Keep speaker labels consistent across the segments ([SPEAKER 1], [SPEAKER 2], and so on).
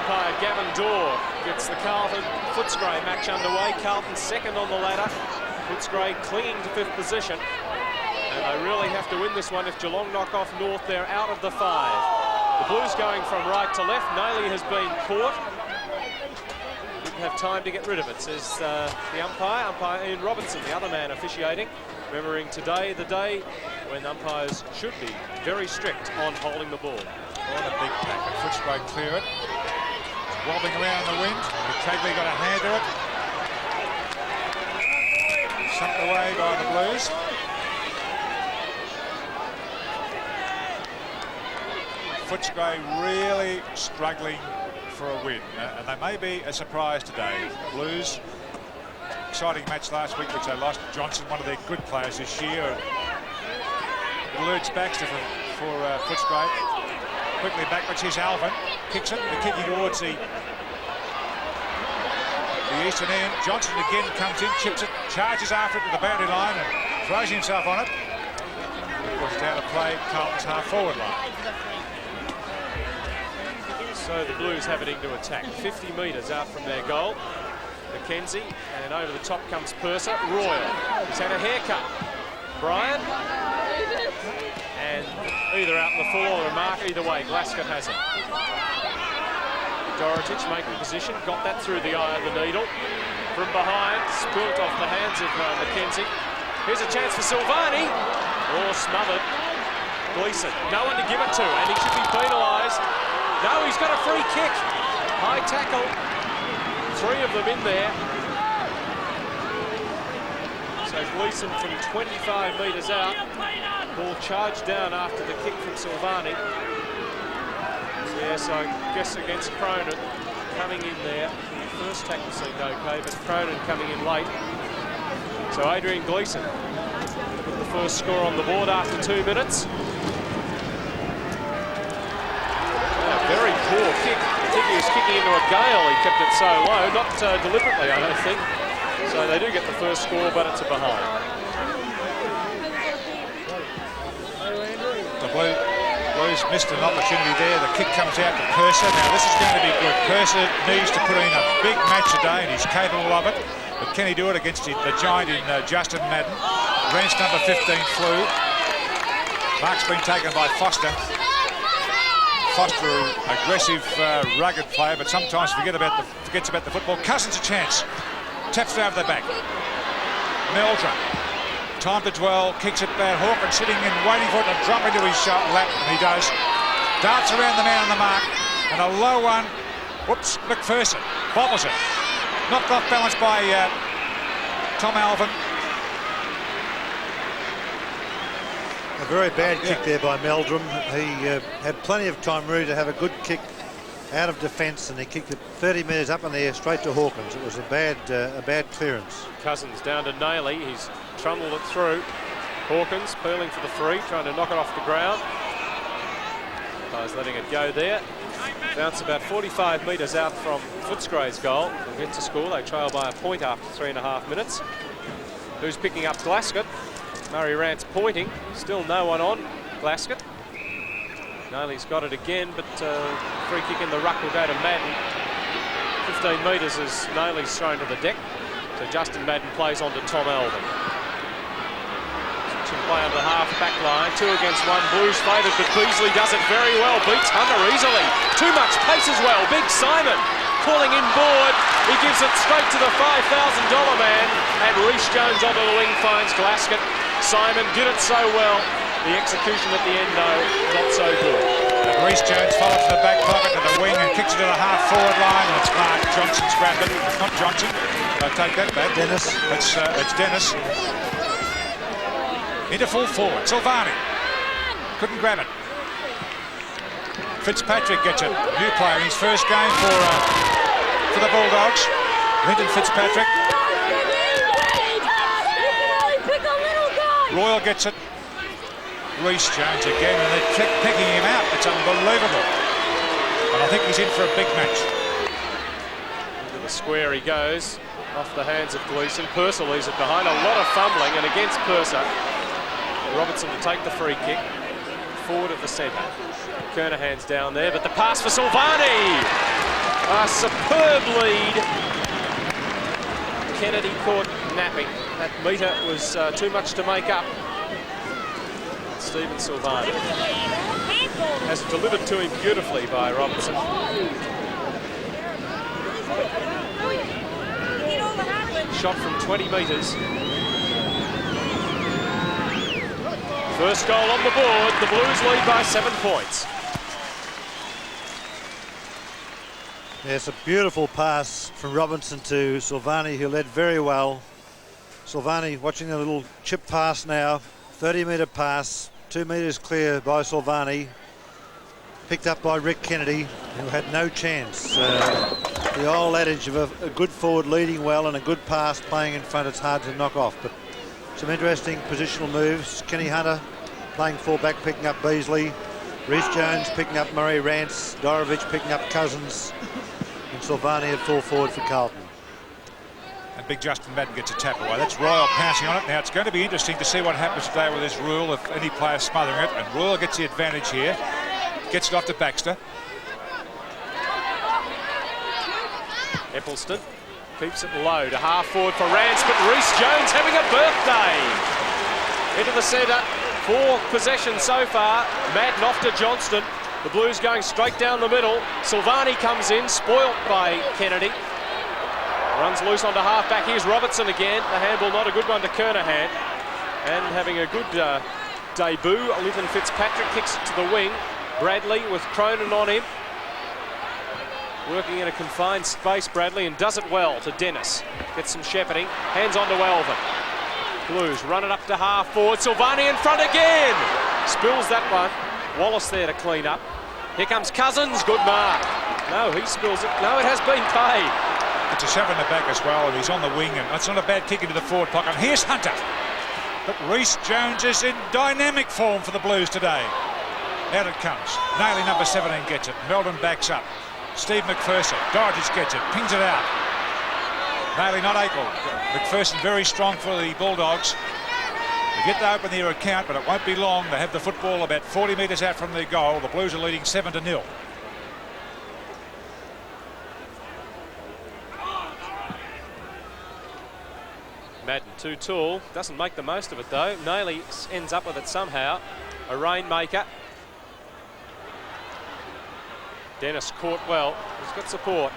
[SPEAKER 1] umpire Gavin Dorr gets the Carlton Footscray match underway. Carlton second on the ladder. Footscray clinging to 5th position. And they really have to win this one. If Geelong knock off North, they're out of the 5. The Blues going from right to left. Naley has been caught. Didn't have time to get rid of it, says the umpire Ian Robinson, the other man officiating. Remembering today, the day when umpires should be very strict on holding the ball.
[SPEAKER 2] What a big packet. Footscray clear it. Wobbling around in the wind. Cagley got a hand to it. Sucked away by the Blues. Footscray really struggling for a win. And they may be a surprise today. Blues, exciting match last week which they lost. Johnson, one of their good players this year. It eludes Baxter for Footscray. Quickly backwards, here's Alvin. Kicks it, the kicking towards the eastern end. Johnson again comes in, chips it, charges after it to the boundary line and throws himself on it. Puts down to play Carlton's half-forward line.
[SPEAKER 1] So the Blues have it into attack. 50 metres out from their goal. McKenzie, and over the top comes Purser. Royal, he's had a haircut. Bryan, and either out in the full or a mark, either way, Glasgow has it. Dorotich making position, got that through the eye of the needle. From behind, spilt off the hands of McKenzie. Here's a chance for Silvani. Oh, smothered. Gleeson, no one to give it to, and he should be penalised. No, he's got a free kick. High tackle. 3 of them in there. So Gleeson from 25 metres out. Ball charged down after the kick from Silvani. Yes, I guess against Cronin coming in there. The first tackle seemed okay, but Cronin coming in late. So Adrian Gleeson with the first score on the board after 2 minutes. Very poor kick. I think he was kicking into a gale. He kept it so low, not deliberately, I don't think. So they do get the first score, but it's a behind.
[SPEAKER 2] The Blues missed an opportunity there. The kick comes out to Purser. Now this is going to be good. Purser needs to put in a big match today, and he's capable of it. But can he do it against the giant in Justin Madden? Ranch number 15 flew. Mark's been taken by Foster. Foster, aggressive, rugged player, but sometimes forgets about the football. Cousins a chance. Taps it over the back. Meldrum. Time to dwell. Kicks it back. Hawkins sitting in, waiting for it to drop into his lap, and he does. Darts around the man on the mark, and a low one. Whoops, McPherson bobbles it. Knocked off balance by Tom Alvin.
[SPEAKER 3] A very bad kick there by Meldrum. He had plenty of time really to have a good kick out of defence, and he kicked it 30 metres up in the air straight to Hawkins. It was a bad clearance.
[SPEAKER 1] Cousins down to Naley. He's trundled it through. Hawkins peeling for the free, trying to knock it off the ground. He's letting it go there. Bounce about 45 metres out from Footscray's goal. They'll get to score. They trail by a point after 3.5 minutes. Who's picking up Glasgow? Murray Rance pointing, still no one on Glasgow. Naley's got it again, but free kick in the ruck will go to Madden. 15 metres as Naley's thrown to the deck. So Justin Madden plays on to Tom Alvin. Switching play under the half-back line, 2 against 1. Blues favoured, but Beasley does it very well. Beats Hunter easily. Too much pace as well. Big Simon calling in board. He gives it straight to the $5,000 man, and Reece Jones onto the wing finds Glasgow. Simon did it so well. The execution at the end, though, not so good.
[SPEAKER 2] And Reece Jones follows to the back pocket to the wing and kicks it to the half-forward line. And it's Mark Johnson's grabbed it. It's not Johnson. I take that back.
[SPEAKER 3] Dennis.
[SPEAKER 2] It's Dennis. Into full forward. Silvani. Couldn't grab it. Fitzpatrick gets it. New player in his first game for the Bulldogs. Lyndon Fitzpatrick. Royal gets it. Reece Jones again, and they're picking him out. It's unbelievable. And I think he's in for a big match.
[SPEAKER 1] Into the square he goes, off the hands of Gleeson. Purser leaves it behind. A lot of fumbling, and against Purser, Robertson to take the free kick. Forward of the centre. Kernahan's down there, but the pass for Silvani. A superb lead. Kennedy caught napping. That metre was too much to make up. Stephen Silvani has it delivered to him beautifully by Robertson. Shot from 20 metres. First goal on the board. The Blues lead by 7 points.
[SPEAKER 3] Yes, a beautiful pass from Robinson to Silvani, who led very well. Silvani watching a little chip pass now. 30-metre pass, 2 metres clear by Silvani. Picked up by Rick Kennedy, who had no chance. The old adage of a good forward leading well and a good pass playing in front, it's hard to knock off. But some interesting positional moves. Kenny Hunter playing full-back, picking up Beasley. Rhys Jones picking up Murray Rance. Dorovich picking up Cousins. And Silvani at full forward for Carlton.
[SPEAKER 2] And big Justin Madden gets a tap away. That's Royal pouncing on it. Now it's going to be interesting to see what happens today with this rule, if any player smothering it. And Royal gets the advantage here. Gets it off to Baxter.
[SPEAKER 1] Eccleston keeps it low to half forward for Rance, but Rhys Jones having a birthday. Into the centre, 4 possessions so far. Madden off to Johnston. The Blues going straight down the middle. Silvani comes in, spoilt by Kennedy. Runs loose onto half-back. Here's Robertson again. The handball not a good one to Kernahan. And having a good debut, Linton Fitzpatrick kicks it to the wing. Bradley with Cronin on him. Working in a confined space, Bradley, and does it well to Dennis. Gets some shepherding. Hands on to Elvin. Blues run it up to half forward. Silvani in front again. Spills that one. Wallace there to clean up. Here comes Cousins. Good mark. No, he spills it. No, it has been paid.
[SPEAKER 2] It's a shove in the back as well, and he's on the wing, and it's not a bad kick into the forward pocket. Here's Hunter. But Rhys Jones is in dynamic form for the Blues today. Out it comes. Naily number 17 gets it. Meldon backs up. Steve McPherson. Dorotich gets it. Pings it out. Naily not able. McPherson very strong for the Bulldogs. They get to open their account, but it won't be long. They have the football about 40 metres out from their goal. The Blues are leading 7-0.
[SPEAKER 1] Madden too tall. Doesn't make the most of it though. Naily ends up with it somehow. A rainmaker. Dennis caught well. He's got support.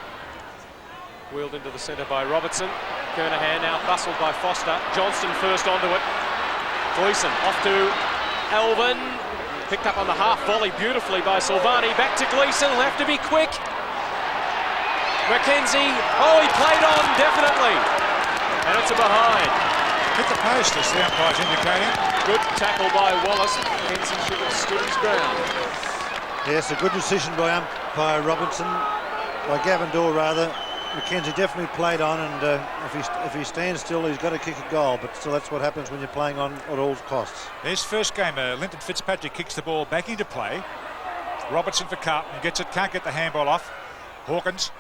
[SPEAKER 1] Wheeled into the centre by Robertson. Kernahan now bustled by Foster. Johnston first onto it. Gleeson off to Elvin. Picked up on the half volley beautifully by Silvani. Back to Gleeson. Will have to be quick. McKenzie. Oh, he played on definitely. And it's a behind.
[SPEAKER 2] Hit the post, as the umpire's indicating.
[SPEAKER 1] Good tackle by Wallace. McKenzie should have stood his ground.
[SPEAKER 3] Yes, a good decision by umpire Robinson, by Gavin Dorr rather. McKenzie definitely played on, and if he stands still, he's got to kick a goal. But still, that's what happens when you're playing on at all costs.
[SPEAKER 2] His first game, Linton Fitzpatrick kicks the ball back into play. Robertson for Carlton gets it, can't get the handball off. Hawkins.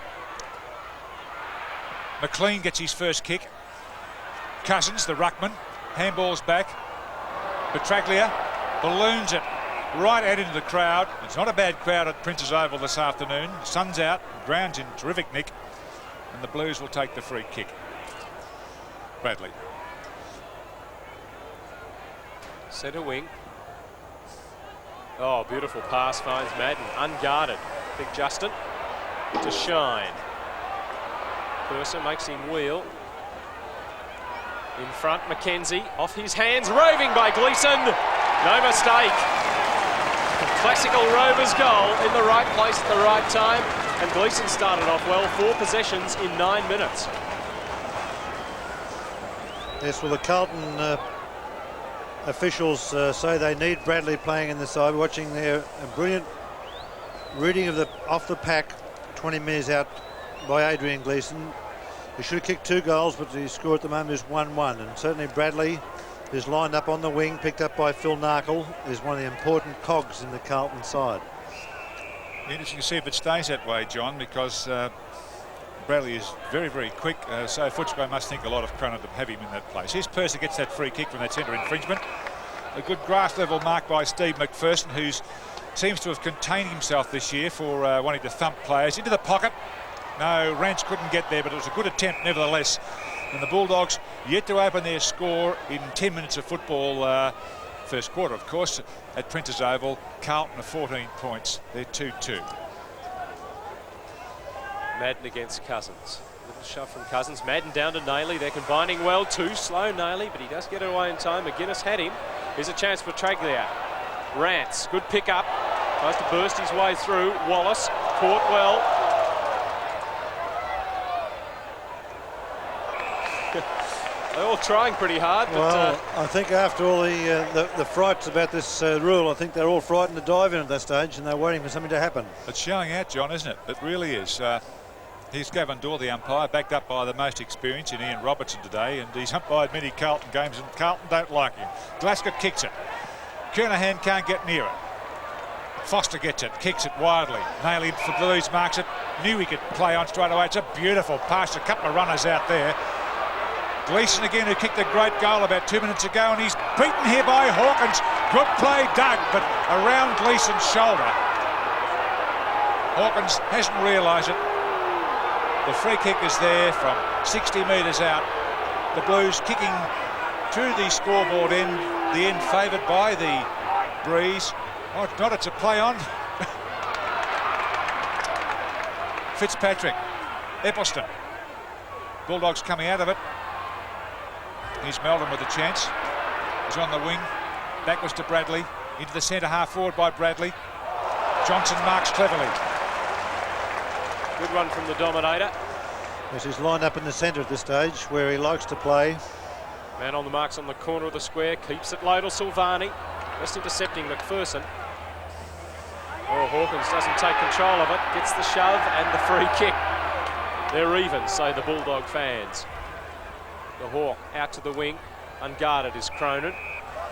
[SPEAKER 2] McLean gets his first kick. Cousins, the ruckman, handballs back. Petraglia balloons it right out into the crowd. It's not a bad crowd at Prince's Oval this afternoon. The sun's out, the ground's in terrific nick, and the Blues will take the free kick. Bradley.
[SPEAKER 1] Centre wing. Oh, beautiful pass, finds Madden, unguarded. Big Justin to Shine. Purser makes him wheel. In front, McKenzie, off his hands, roving by Gleeson. No mistake. Classical Rovers goal in the right place at the right time. And Gleeson started off well, 4 possessions in 9 minutes.
[SPEAKER 3] Yes, well, the Carlton officials say they need Bradley playing in the side. We're watching there a brilliant reading of the off the pack, 20 metres out by Adrian Gleeson. He should have kicked 2 goals, but his score at the moment is 1-1. And certainly Bradley is lined up on the wing, picked up by Phil Narkle, is one of the important cogs in the Carlton side.
[SPEAKER 2] Interesting to see if it stays that way, John, because Bradley is very, very quick. So Footscray must think a lot of Cronin to have him in that place. Here's Purser gets that free kick from that centre infringement. A good grass level mark by Steve McPherson, who seems to have contained himself this year for wanting to thump players. Into the pocket. No, Rance couldn't get there, but it was a good attempt nevertheless. And the Bulldogs yet to open their score in 10 minutes of football, first quarter, of course, at Prince's Oval. Carlton are 14 points. They're 2-2.
[SPEAKER 1] Madden against Cousins. Little shove from Cousins. Madden down to Nayley. They're combining well. Too slow, Nayley, but he does get it away in time. McGuinness had him. Here's a chance for Traglia. Rance, good pick up. Tries to burst his way through. Wallace, caught well. They're all trying pretty hard. But,
[SPEAKER 3] well, I think after all the frights about this rule, I think they're all frightened to dive in at that stage, and they're waiting for something to happen.
[SPEAKER 2] It's showing out, John, isn't it? It really is. Here's Gavin Dorr, the umpire, backed up by the most experienced in Ian Robertson today, and he's umpired many Carlton games, and Carlton don't like him. Glasgow kicks it. Kernahan can't get near it. Foster gets it, kicks it wildly. Nayley for Blues marks it. Knew he could play on straight away. It's a beautiful pass. A couple of runners out there. Gleeson again, who kicked a great goal about 2 minutes ago, and he's beaten here by Hawkins. Good play, Doug, but around Gleeson's shoulder. Hawkins hasn't realised it. The free kick is there from 60 metres out. The Blues kicking to the scoreboard end, the end favoured by the breeze. Oh, it's not, it's a play on. Fitzpatrick, Eccleston. Bulldogs coming out of it. Here's Meldon with a chance. He's on the wing. Backwards to Bradley. Into the centre half forward by Bradley. Johnson marks cleverly.
[SPEAKER 1] good run from the Dominator.
[SPEAKER 3] Yes, he's lined up in the centre at this stage where he likes to play.
[SPEAKER 1] Man on the marks on the corner of the square. Keeps it low to Silvani. Just intercepting McPherson. Oh, Hawkins doesn't take control of it. Gets the shove and the free kick. They're even, say the Bulldog fans. The Hawk out to the wing. Unguarded is Cronin.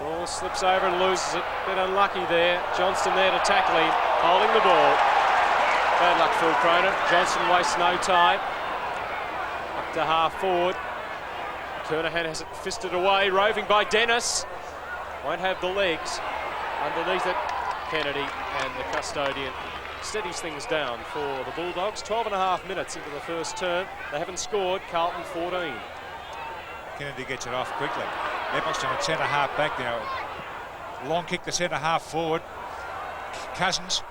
[SPEAKER 1] Ball slips over and loses it. Bit unlucky there. Johnston there to tackle him. Holding the ball. Bad luck Phil Cronin. Johnston wastes no time. Up to half forward. Kernahan has it fisted away. Roving by Dennis. Won't have the legs. Underneath it, Kennedy and the custodian steadies things down for the Bulldogs. 12.5 minutes into the first term. They haven't scored. Carlton 14.
[SPEAKER 2] Kennedy gets it off quickly. Eccleston at centre half back now. Long kick to centre half forward. Cousins.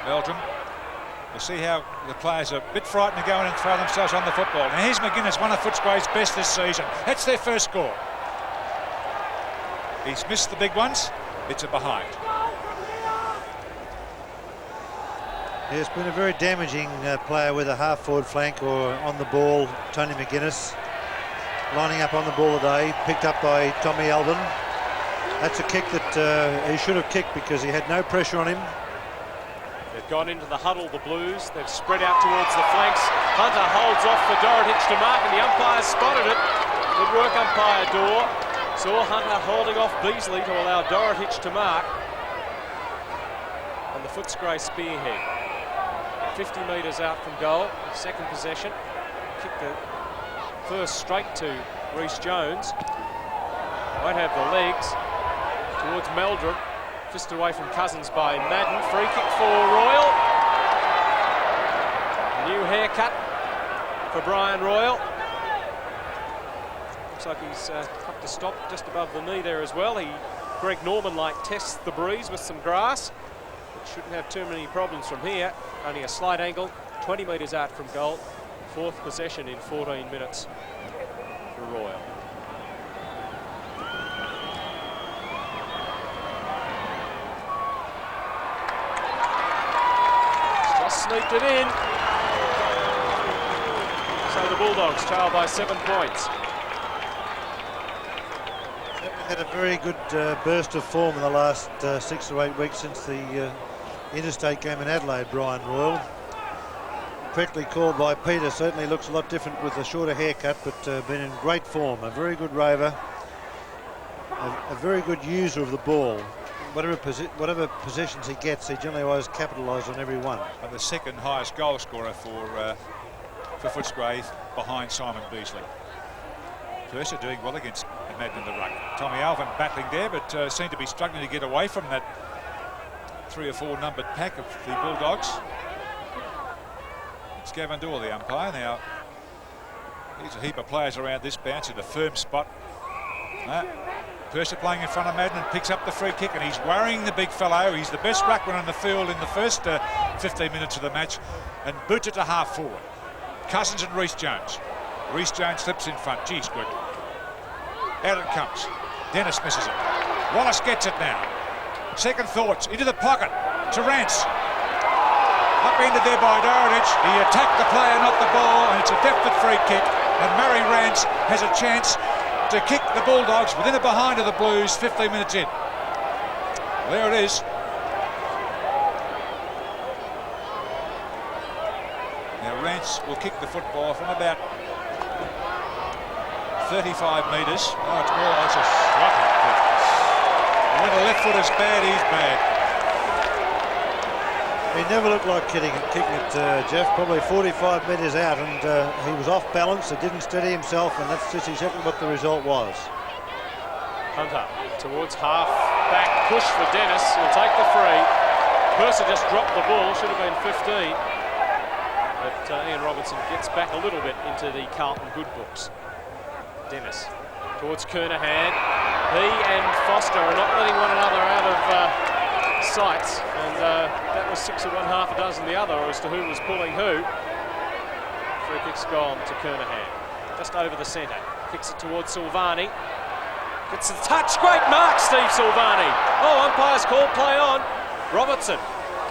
[SPEAKER 2] Meldrum. We'll see how the players are a bit frightened to go in and throw themselves on the football. Now here's McGuinness, one of Footscray's best this season. That's their first score. He's missed the big ones. It's a behind.
[SPEAKER 3] He's been a very damaging player with a half-forward flank or on the ball. Tony McGuinness lining up on the ball today, picked up by Tommy Alvin. That's a kick that he should have kicked because he had no pressure on him.
[SPEAKER 1] They've gone into the huddle, the Blues. They've spread out towards the flanks. Hunter holds off for Dorotich to mark, and the umpire spotted it. Good work, umpire Dorr. Saw Hunter holding off Beasley to allow Dorotich to mark. And the Footscray spearhead. 50 metres out from goal, second possession. Kick the first straight to Reece Jones. Won't have the legs. Towards Meldrum. Fisted away from Cousins by Madden. Free kick for Royal. New haircut for Brian Royal. Looks like he's up to stop just above the knee there as well. Greg Norman-like tests the breeze with some grass. But shouldn't have too many problems from here. Only a slight angle, 20 metres out from goal. Fourth possession in 14 minutes for Royal. Sneaked it in. So the Bulldogs trail by 7 points.
[SPEAKER 3] Had a very good burst of form in the last 6 or 8 weeks since the interstate game in Adelaide, Brian Royal. Correctly called by Peter, certainly looks a lot different with a shorter haircut, but been in great form. A very good rover, a very good user of the ball. Whatever possessions he gets, he generally always capitalises on every one.
[SPEAKER 2] And the second highest goal scorer for Footscray behind Simon Beasley. Purser doing well against Madden in the ruck. Tommy Alvin battling there, but seemed to be struggling to get away from that 3 or 4 numbered pack of the Bulldogs. It's Gavin Doyle, the umpire. Now, there's a heap of players around this bounce in a firm spot. Purser playing in front of Madden, picks up the free kick, and he's worrying the big fellow. He's the best ruckman in the field in the first 15 minutes of the match, and boots it to half forward. Cousins and Reece Jones. Reece Jones slips in front. Geez, good. Out it comes. Dennis misses it. Wallace gets it now. Second thoughts. Into the pocket. To Rance. Upended there by Dorotic. He attacked the player, not the ball, and it's a definite free kick. And Murray Rance has a chance to kick the Bulldogs within the behind of the Blues 15 minutes in. There it is. Now Rance will kick the football from about 35 metres. Oh, it's a shocking kick. When the left foot is bad, he's bad.
[SPEAKER 3] He never looked like kicking it, Jeff. Probably 45 metres out, and he was off balance. He didn't steady himself, and that's just exactly what the result was.
[SPEAKER 1] Hunter towards half-back push for Dennis. He'll take the free. Purser just dropped the ball. Should have been 15. But Ian Robertson gets back a little bit into the Carlton good books. Dennis towards Kernahan. He and Foster are not letting one another out of sights, and that was 6 of one, half a dozen the other as to who was pulling who. Free kick's gone to Kernahan. Just over the centre. Kicks it towards Silvani. Gets the touch. Great mark, Steve Silvani. Oh, umpire's call, play on. Robertson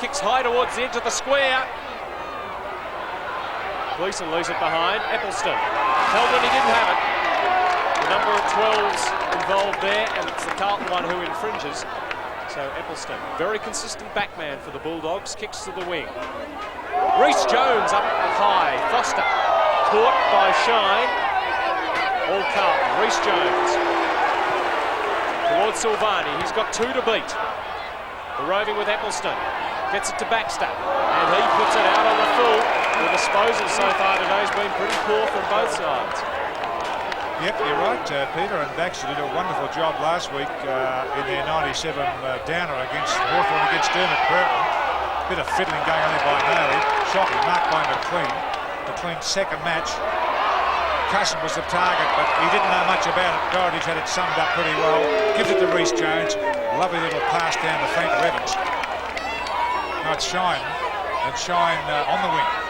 [SPEAKER 1] kicks high towards the edge of the square. Gleeson leaves it behind. Eccleston held when he didn't have it. The number of 12s involved there, and it's the Carlton one who infringes. So Eccleston, very consistent backman for the Bulldogs, kicks to the wing. Reece Jones up high. Foster caught by Shine. All Carlton. Reece Jones towards Silvani. He's got 2 to beat. The roving with Eccleston. Gets it to Baxter, and he puts it out on the full. The disposal so far today has been pretty poor from both sides.
[SPEAKER 2] Yep, you're right, Peter, and Baxter did a wonderful job last week in their 97 downer against Hawthorn against Dermot Burton. Bit of fiddling going on there by Nailey. Shocking, marked by McLean. McLean's second match. Cousin was the target, but he didn't know much about it. Dorotic had it summed up pretty well. Gives it to Reece Jones. Lovely little pass down to Frank Evans. Now it's Shine, and Shine on the wing.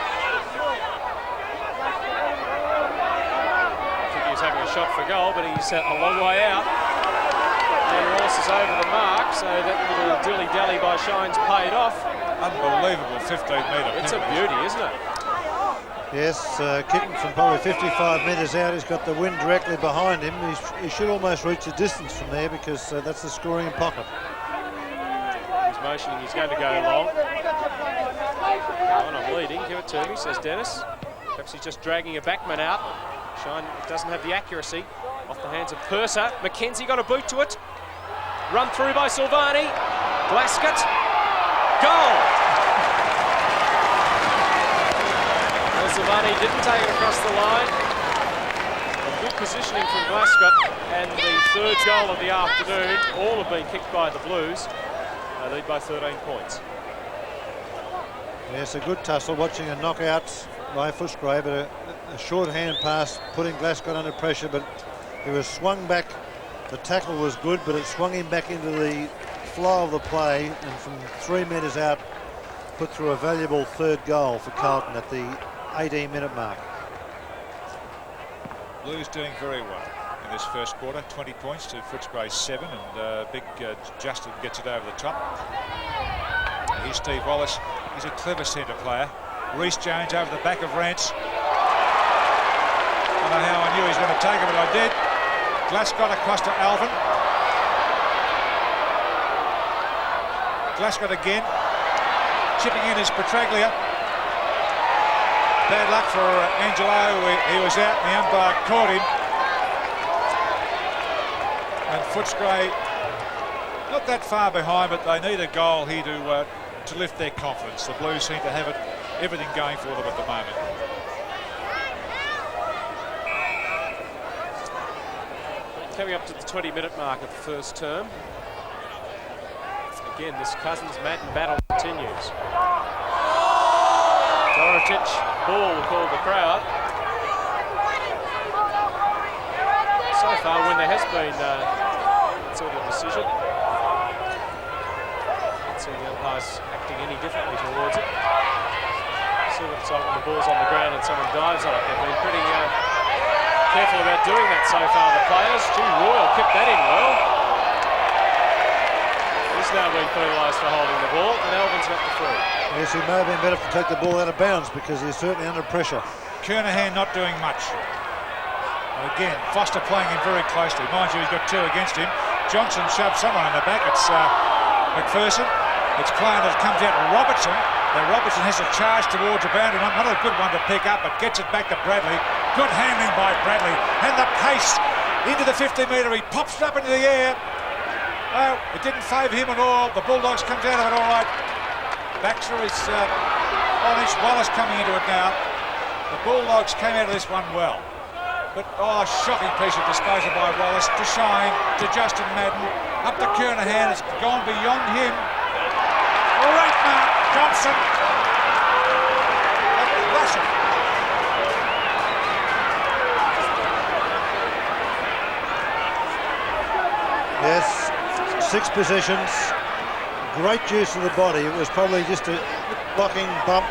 [SPEAKER 1] Having a shot for goal, but he's a long way out. And Wallace is over the mark, so that little dilly-dally by Shine's paid off.
[SPEAKER 2] Unbelievable 15-metre.
[SPEAKER 1] It's a beauty, isn't it?
[SPEAKER 3] Yes, kicking from probably 55 metres out. He's got the wind directly behind him. He should almost reach the distance from there, because that's the scoring pocket.
[SPEAKER 1] He's motioning, he's going to go long. I'm leading, give it to me, says Dennis. Perhaps he's just dragging a backman out. Shine doesn't have the accuracy. Off the hands of Purser. McKenzie got a boot to it. Run through by Silvani. Glaskett. Goal! Well, Silvani didn't take it across the line. Good positioning from Glaskett. And the third goal of the afternoon. All have been kicked by the Blues. They lead by 13 points.
[SPEAKER 3] Yes, a good tussle. Watching a knockout by Footscray, but a short hand pass putting Glaskett under pressure, but he was swung back. The tackle was good, but it swung him back into the flow of the play, and from 3 metres out put through a valuable third goal for Carlton at the 18-minute mark.
[SPEAKER 2] Blues doing very well in this first quarter. 20 points to Footscray's 7, and big Justin gets it over the top. Here's Steve Wallace. He's a clever centre player. Reece Jones over the back of Rance. I don't know how I knew he was going to take it, but I did. Glaskett across to Alvin. Glaskett again. Chipping in is Petraglia. Bad luck for Angelo. He was out and the umpire caught him. And Footscray not that far behind, but they need a goal here to lift their confidence. The Blues seem to have everything going for them at the moment.
[SPEAKER 1] Coming up to the 20-minute mark of the first term. Again, this Cousins-Madden battle continues. Dorotic, ball the crowd. So far, when there has been that sort of decision, I don't see the umpires acting any differently towards it. See what it's like when the ball's on the ground and someone dives on it. They've been pretty careful about doing that so far, the players. Gee, Royal kept that in well. He's now been penalised for holding the ball, and Alvin's got the free.
[SPEAKER 3] Yes, he may have been better to take the ball out of bounds because he's certainly under pressure.
[SPEAKER 2] Kernahan not doing much. And again, Foster playing him very closely. Mind you, he's got 2 against him. Johnson shoves someone in the back. It's McPherson. It's playing as it comes out to Robertson. Now Robertson has a charge towards the boundary. Not a good one to pick up, but gets it back to Bradley. Good handling by Bradley. And the pace into the 50-metre. He pops it up into the air. Oh, it didn't favour him at all. The Bulldogs comes out of it all right. Baxter is on his Wallace coming into it now. The Bulldogs came out of this one well. But, oh, shocking piece of disposal by Wallace to Shine, to Justin Madden, up to Kernahan. It's gone beyond him. Great mark, Johnson. Russell.
[SPEAKER 3] Yes, 6 possessions. Great use of the body. It was probably just a blocking bump.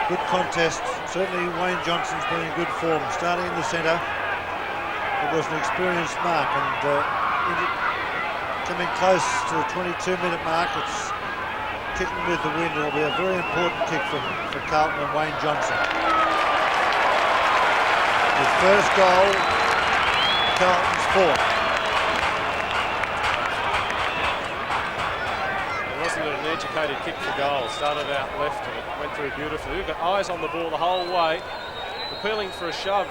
[SPEAKER 3] Good contest. Certainly Wayne Johnson's been in good form. Starting in the centre, it was an experienced mark, and coming close to the 22-minute mark, it's kicking with the wind. It'll be a very important kick for Carlton and Wayne Johnson. His first goal, Carlton's 4th.
[SPEAKER 1] An educated kick for goal. Started out left and it went through beautifully. We've got eyes on the ball the whole way. Appealing for a shove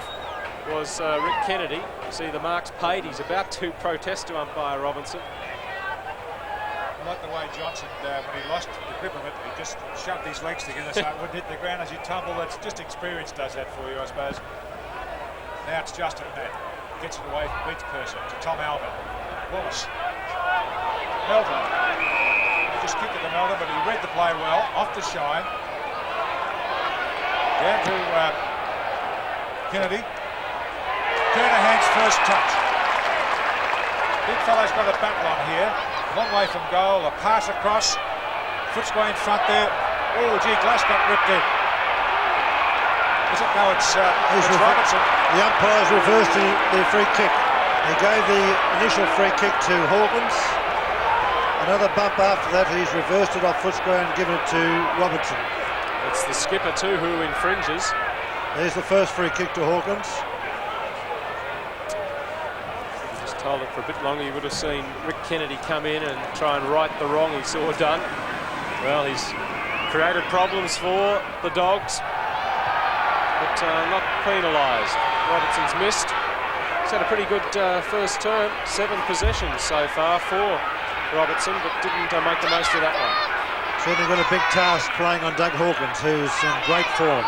[SPEAKER 1] was Rick Kennedy. You see the marks paid. He's about to protest to umpire Robinson.
[SPEAKER 2] I like the way Johnson, when he lost the grip of it, he just shoved his legs together so it wouldn't hit the ground as he tumbled. That's just experience does that for you, I suppose. Now it's Justin Madden. Gets it away from beats Purser to Tom Alvin. Wallace. Melvin. Just kicked it to Melvin, but he read the play well. Off to Shine. Down to Kennedy. Kernahan's first touch. Big fella's got a battle on here. Long way from goal. A pass across. Footscray in front there. Oh, gee, Glass got ripped in. Is it? No, it's Robertson.
[SPEAKER 3] The umpire's reversed the free kick. He gave the initial free kick to Hawkins. Another bump after that, he's reversed it off Footscray and given it to Robertson.
[SPEAKER 1] It's the skipper too who infringes.
[SPEAKER 3] There's the first free kick to Hawkins.
[SPEAKER 1] If you just told it for a bit longer, you would have seen Rick Kennedy come in and try and right the wrong he saw done. Well, he's created problems for the Dogs, but not penalised. Robertson's missed. He's had a pretty good first term. 7 possessions so far for Robertson, but didn't make the most of that one.
[SPEAKER 3] Certainly got a big task playing on Doug Hawkins, who's in great form.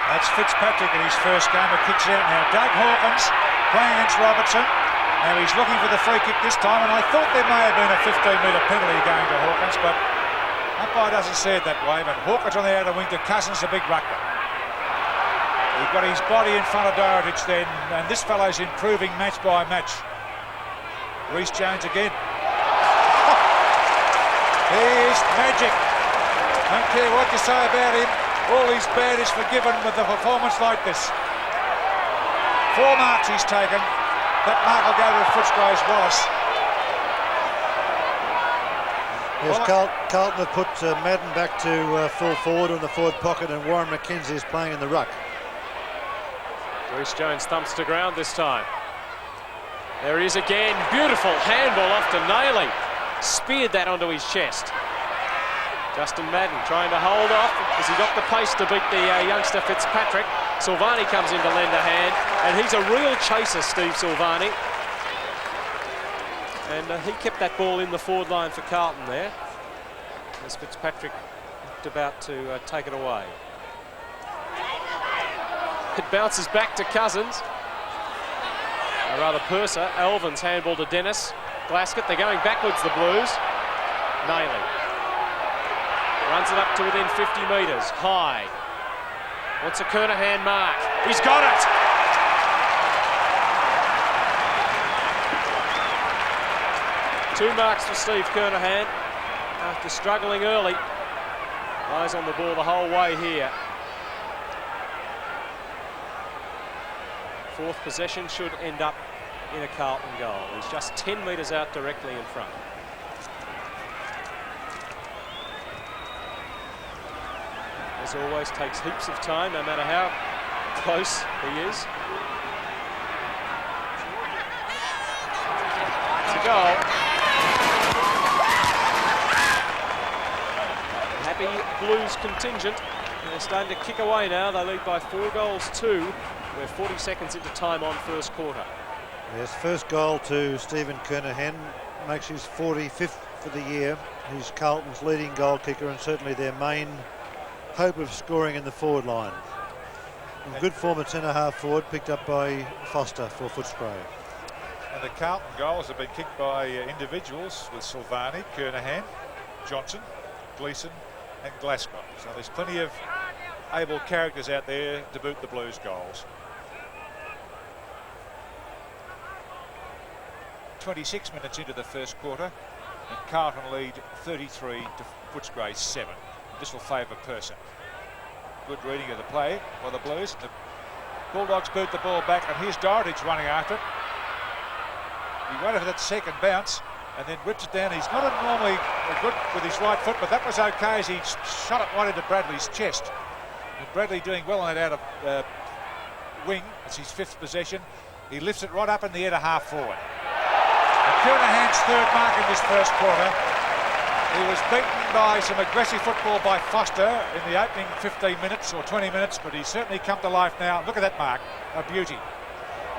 [SPEAKER 2] That's Fitzpatrick in his first game. It kicks out now. Doug Hawkins playing against Robertson. Now he's looking for the free kick this time, and I thought there may have been a 15-metre penalty going to Hawkins, but umpire doesn't see it that way. But Hawkins on the outer wing to Cousins, a big ruckman. He got his body in front of Dorotic then, and this fellow's improving match by match. Reece Jones again. He's magic. Don't care what you say about him. All his bad is forgiven with a performance like this. 4 marks he's taken. That mark will go to Footscray's Wallace.
[SPEAKER 3] Yes, Carlton have put Madden back to full forward in the forward pocket, and Warren McKenzie is playing in the ruck.
[SPEAKER 1] Reece Jones thumps to ground this time. There he is again. Beautiful handball off to Nailey. Speared that onto his chest. Justin Madden trying to hold off as he got the pace to beat the youngster Fitzpatrick. Silvani comes in to lend a hand, and he's a real chaser, Steve Silvani. And he kept that ball in the forward line for Carlton there, as Fitzpatrick looked about to take it away. It bounces back to Cousins. Or rather Purser. Alvin's handball to Dennis. Glaskett, they're going backwards, the Blues. Nailey runs it up to within 50 metres. High. What's a Kernahan mark? He's got it! Two marks for Steve Kernahan after struggling early. Eyes on the ball the whole way here. Fourth possession should end up in a Carlton goal. He's just 10 metres out directly in front. As always, takes heaps of time, no matter how close he is. It's a goal. Happy Blues contingent. They're starting to kick away now. They lead by 4-2. We're 40 seconds into time on first quarter.
[SPEAKER 3] Yes, first goal to Stephen Kernahan, makes his 45th for the year. He's Carlton's leading goal kicker and certainly their main hope of scoring in the forward line. In good form at centre-half forward, picked up by Foster for Footscray.
[SPEAKER 2] And the Carlton goals have been kicked by individuals with Silvani, Kernahan, Johnson, Gleeson and Glasgow. So there's plenty of able characters out there to boot the Blues goals. 26 minutes into the first quarter and Carlton lead 33 to Footscray 7. This will favour Person. Good reading of the play by the Blues. The Bulldogs boot the ball back and here's Dorotich running after it. He waited for that second bounce and then whips it down. He's not normally good with his right foot, but that was okay as he shot it right into Bradley's chest. And Bradley doing well on that out of wing. It's his 5th possession. He lifts it right up in the air to half forward. And Kernahan's 3rd mark in this first quarter. He was beaten by some aggressive football by Foster in the opening 15 minutes or 20 minutes, but he's certainly come to life now. Look at that mark, a beauty.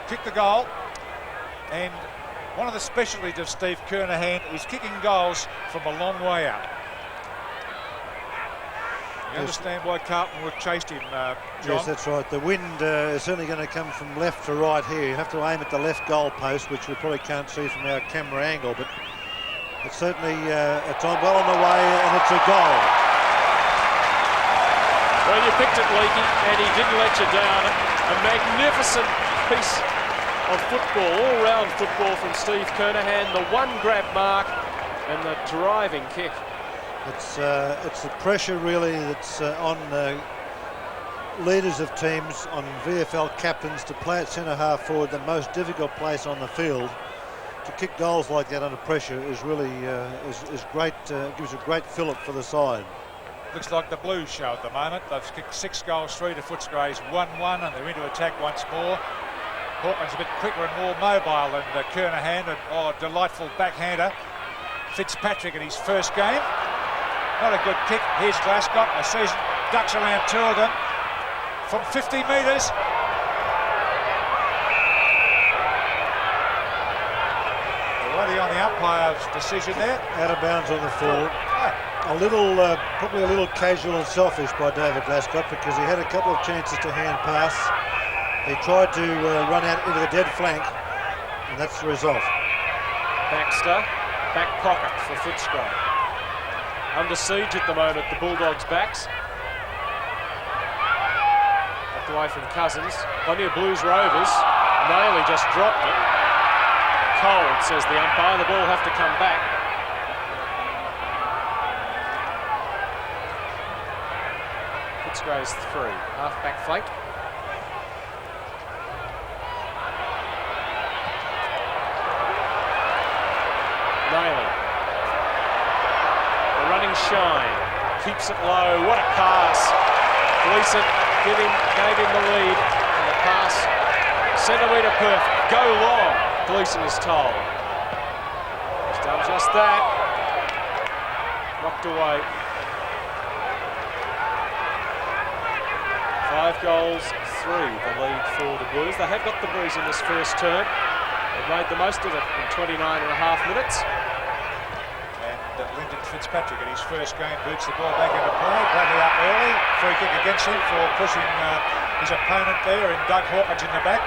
[SPEAKER 2] Kicked the goal, and one of the specialties of Steve Kernahan is kicking goals from a long way out. You understand why Carlton would have chased him, John?
[SPEAKER 3] Yes, that's right. The wind is certainly going to come from left to right here. You have to aim at the left goal post, which we probably can't see from our camera angle, but it's certainly it's on well on the way, and it's a goal.
[SPEAKER 1] Well, you picked it, Leakey, and he didn't let you down. A magnificent piece of football, all-round football from Steve Kernahan. The one grab mark and the driving kick.
[SPEAKER 3] It's the pressure really that's on leaders of teams, on VFL captains to play at centre-half forward, the most difficult place on the field. To kick goals like that under pressure is really is great. Gives a great fillip for the side.
[SPEAKER 2] Looks like the Blues show at the moment. They've kicked 6 goals, 3 to Footscray's 1-1, and they're into attack once more. Hawkins a bit quicker and more mobile than Kernahan, and delightful backhander. Fitzpatrick in his first game. Not a good kick. Here's Glasgow. A season ducks around 2 of them from 50 metres. Already on the umpire's decision there.
[SPEAKER 3] Out of bounds on the full. A little, probably a little casual and selfish by David Glasgow, because he had a couple of chances to hand pass. He tried to run out into the dead flank, and that's the result.
[SPEAKER 1] Baxter, back pocket for Footscray. Under siege at the moment, the Bulldogs' backs. Backed away from Cousins. Plenty of Blues rovers. Nailey just dropped it. Cold, says the umpire. The ball will have to come back. Footscray's 3. Half-back flank. Nailey. The running shine. Keeps it low. What a pass. Gleeson gave him the lead. And the pass. Centimetre perfect. Go long, Gleeson is told. He's done just that. Knocked away. 5 goals, 3 the lead for the Blues. They have got the breeze in this first term. They've made the most of it in 29.5 minutes.
[SPEAKER 2] And Lyndon Fitzpatrick in his first game boots the ball back into play. Bradley up early. Free kick against him for pushing his opponent there, and Doug Hawkins in the back.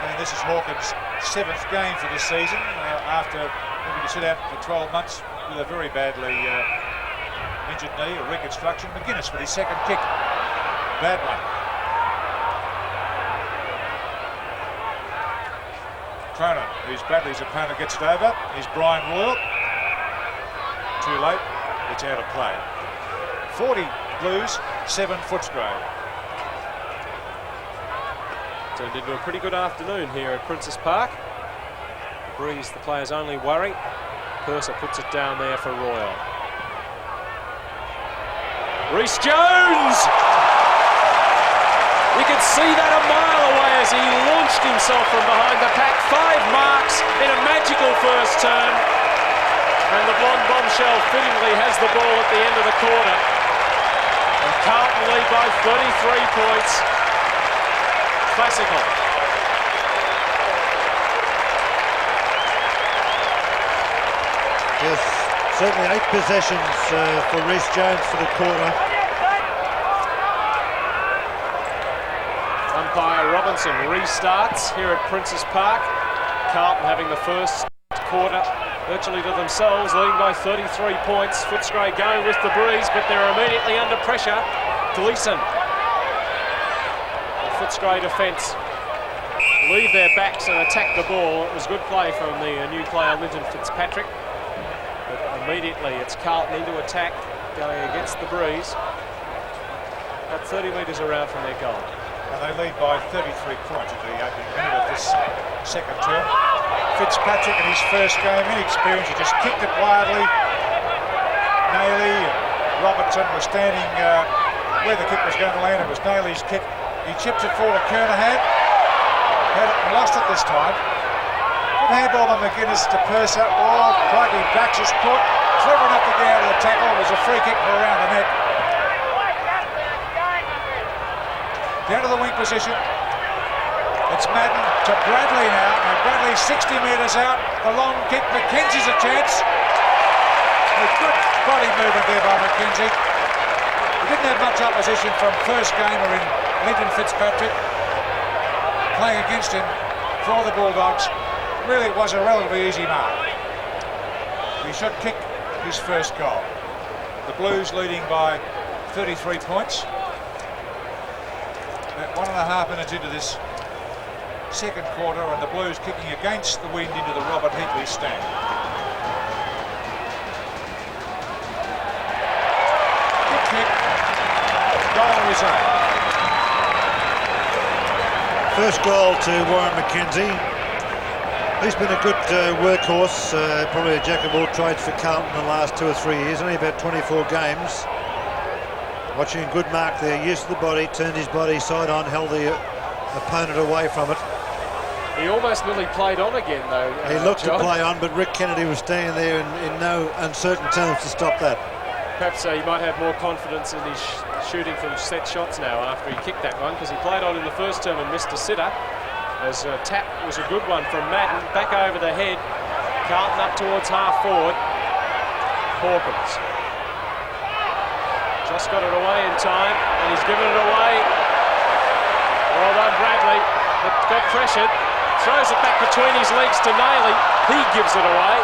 [SPEAKER 2] And this is Hawkins' 7th game for the season after having to sit out for 12 months with a very badly Injured knee, a reconstruction. McGuinness with his second kick. Bad one. Cronin, who's Bradley's opponent, gets it over. Here's Brian Royal. Too late. It's out of play. 40 Blues, 7 Footscray.
[SPEAKER 1] Turned into a pretty good afternoon here at Princes Park. The breeze, the players' only worry. Purser puts it down there for Royal. Reece Jones! You could see that a mile away as he launched himself from behind the pack. 5 marks in a magical first turn. And the blonde bombshell fittingly has the ball at the end of the quarter. And Carlton lead by 33 points. Classical.
[SPEAKER 3] Yes, certainly 8 possessions for Reece Jones for the quarter.
[SPEAKER 1] Umpire Robinson restarts here at Princes Park. Carlton having the first quarter virtually to themselves, leading by 33 points. Footscray going with the breeze, but they're immediately under pressure. Gleeson. The Footscray defence leave their backs and attack the ball. It was good play from the new player Linton Fitzpatrick. But immediately it's Carlton into attack, going against the breeze. About 30 metres around from their goal.
[SPEAKER 2] And they lead by 33 points at the opening minute of this second term. Fitzpatrick in his first game, inexperienced, he just kicked it wildly. Nayley and Robertson were standing where the kick was going to land. It was Nayley's kick. He chipped it forward to Kernahan. Had it and lost it this time. Good handball by McGuinness to Purser. Oh, crikey, backs his foot. Clever enough to get out of the tackle. It was a free kick for around the net. Down to the wing position. It's Madden to Bradley now. Now Bradley's 60 metres out. The long kick. McKenzie's a chance. A good body movement there by McKenzie. He didn't have much opposition from first gamer in Linton Fitzpatrick. Playing against him for the Bulldogs. Really, it was a relatively easy mark. He should kick his first goal. The Blues leading by 33 points. About 1.5 minutes into this second quarter, and the Blues kicking against the wind into the Robert Heatley stand. Good kick. Goal result.
[SPEAKER 3] First goal to Warren McKenzie. He's been a good workhorse, probably a jack of all trades for Carlton in the last 2 or 3 years. Only about 24 games. Watching a good mark there, used the body, turned his body side on, held the opponent away from it.
[SPEAKER 1] He almost nearly played on again, though.
[SPEAKER 3] He looked
[SPEAKER 1] John.
[SPEAKER 3] to play on, but Rick Kennedy was standing there in no uncertain terms to stop that.
[SPEAKER 1] Perhaps he might have more confidence in his shooting from set shots now after he kicked that one, because he played on in the first term and missed a sitter. As a tap was a good one from Madden, back over the head. Carlton up towards half forward. Hawkins. Just got it away in time, and he's given it away. Well done, Bradley. But got pressured. Throws it back between his legs to Nayley. He gives it away.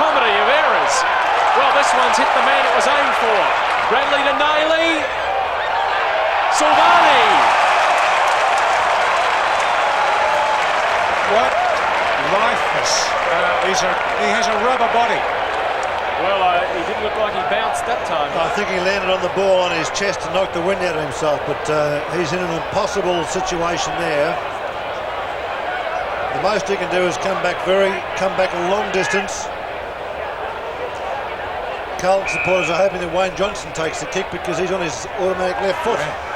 [SPEAKER 1] Comedy of errors. Well, this one's hit the man it was aimed for. Bradley to Nayley. Silvani.
[SPEAKER 2] What litheness. He has a rubber body.
[SPEAKER 1] Well, he didn't look like he bounced that time.
[SPEAKER 3] I think he landed on the ball on his chest and knocked the wind out of himself, but he's in an impossible situation there. The most he can do is come back a long distance. Carlton supporters are hoping that Wayne Johnson takes the kick because he's on his automatic left foot.
[SPEAKER 2] Yeah.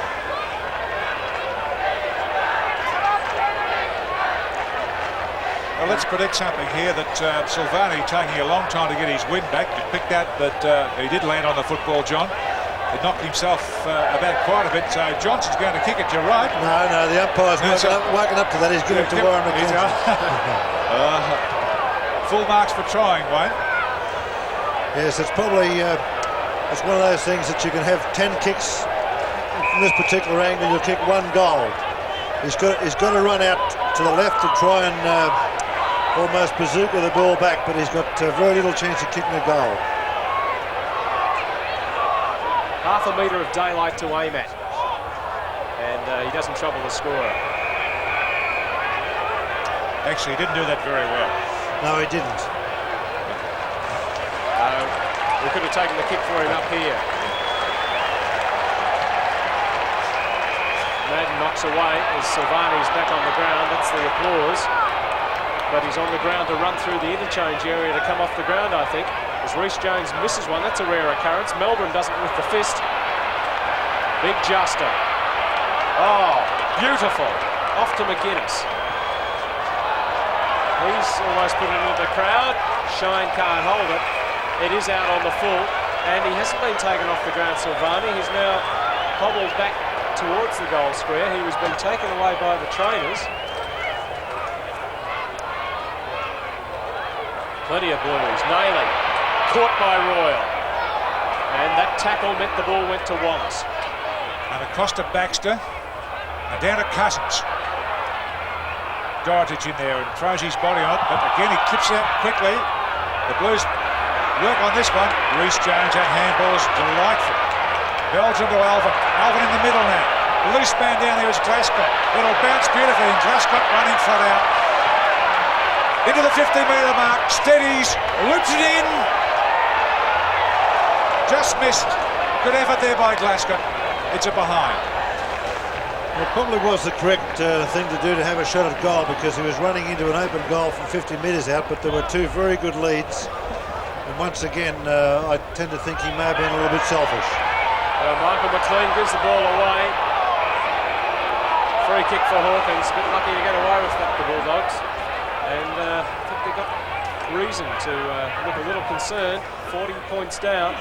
[SPEAKER 2] Well, let's predict something here that Silvani taking a long time to get his wind back. He picked out that he did land on the football, John. He knocked himself about quite a bit. So Johnson's going to kick it to right.
[SPEAKER 3] No, the umpire's woken up to that. He's giving it to Warren McKenzie.
[SPEAKER 2] Full marks for trying, Wayne.
[SPEAKER 3] Yes, it's probably it's one of those things that you can have 10 kicks from this particular angle. You'll kick 1 goal. He's got to run out to the left to try and almost bazooka the ball back, but he's got very little chance of kicking a goal.
[SPEAKER 1] Half a metre of daylight to aim at. And he doesn't trouble the scorer.
[SPEAKER 2] Actually, he didn't do that very well.
[SPEAKER 3] No, he didn't.
[SPEAKER 1] We could have taken the kick for him up here. Madden knocks away as Silvani's back on the ground. That's the applause. But he's on the ground to run through the interchange area to come off the ground, I think. As Reece Jones misses one, that's a rare occurrence. Melbourne doesn't with the fist. Big Justin. Oh, beautiful. Off to McGuinness. He's almost put it into the crowd. Shine can't hold it. It is out on the full, and he hasn't been taken off the ground, Silvani. He's now hobbled back towards the goal square. He was being taken away by the trainers. Plenty of blues. Nayley caught by Royal, and that tackle meant the ball went to Wallace.
[SPEAKER 2] And across to Baxter, and down to Cousins. Dorotich in there and throws his body on it, but again he clips out quickly. The Blues work on this one. Reece Jones, that handball's delightful. Belgium to Alvin. Alvin in the middle now. The loose man down there is Glasgow. It'll bounce beautifully, and Glasgow running flat out. Into the 50-metre mark, steadies, loops it in. Just missed. Good effort there by Glasgow. It's a behind.
[SPEAKER 3] Well, it probably was the correct thing to do to have a shot at goal, because he was running into an open goal from 50 metres out, but there were two very good leads. And once again, I tend to think he may have been a little bit selfish.
[SPEAKER 1] Michael McLean gives the ball away. Free kick for Hawkins. A bit lucky to get away with that, the Bulldogs. And I think they've got reason to look a little concerned. 40 points down.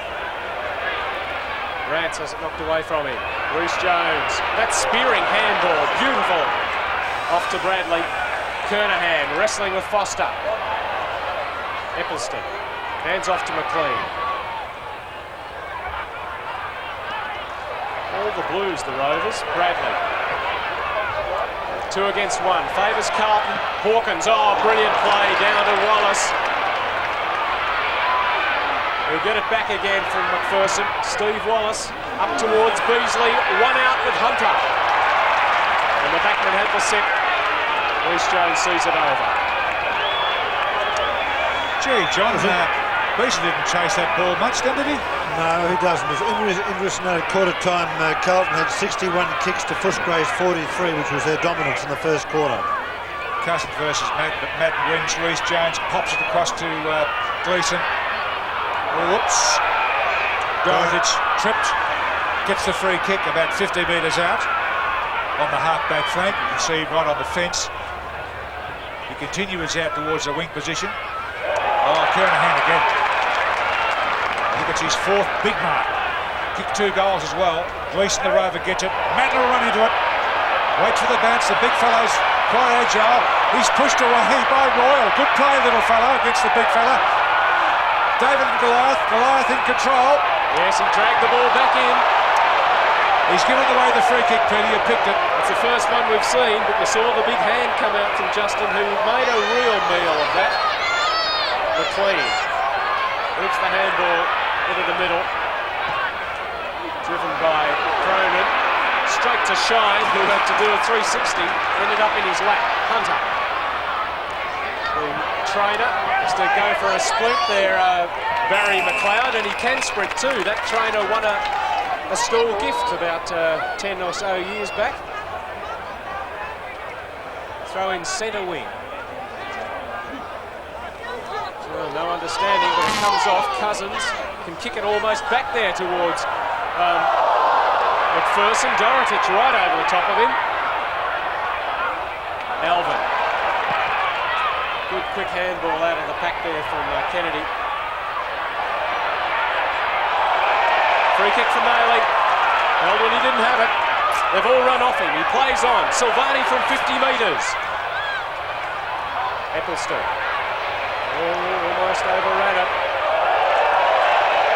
[SPEAKER 1] Rance has it knocked away from him. Reece Jones. That spearing handball. Beautiful. Off to Bradley. Kernahan wrestling with Foster. Eccleston. Hands off to McLean. All the Blues, the Rovers. Bradley. 2 against 1. Favours Carlton. Hawkins. Oh, brilliant play down to Wallace. He'll get it back again from McPherson. Steve Wallace up towards Beasley. One out with Hunter. And the backman had the set. Reece Jones sees it over.
[SPEAKER 2] Gee, John, Beasley didn't chase that ball much, didn't he?
[SPEAKER 3] No, he doesn't. It was interesting at quarter time. Carlton had 61 kicks to Footscray's 43, which was their dominance in the first quarter.
[SPEAKER 2] Cousins versus Madden, but Madden wins. Reece Jones pops it across to Gleeson. Whoops. Dorotich tripped, gets the free kick about 50 metres out on the half-back flank. You can see right on the fence. He continues out towards the wing position. Oh, Kernahan again. I think it's his 4th big mark. Kicked 2 goals as well. Gleeson the Rover gets it. Madden will run into it. Waits for the bounce. The big fellow's quite agile. He's pushed away by Royal. Good play, little fellow, against the big fella. David and Goliath in control.
[SPEAKER 1] Yes, he dragged the ball back in.
[SPEAKER 2] He's given away the free kick, Peter. You picked it.
[SPEAKER 1] It's the first one we've seen, but you saw the big hand come out from Justin, who made a real meal of that. McLean hooks the handball into the middle. Driven by Cronin. Straight to Shine, who had to do a 360. Ended up in his lap. Hunter. The trainer is to go for a sprint there, Barry McLeod, and he can sprint too. That trainer won a stall gift about 10 or so years back. Throw in centre wing. Well, no understanding, but it comes off. Cousins can kick it almost back there towards McPherson. Dorotich right over the top of him. Alvin. Good quick handball out of the pack there from Kennedy. Free kick for Nayley. Melbourne, he didn't have it. They've all run off him. He plays on. Silvani from 50 metres. Eccleston. Oh, almost overran it.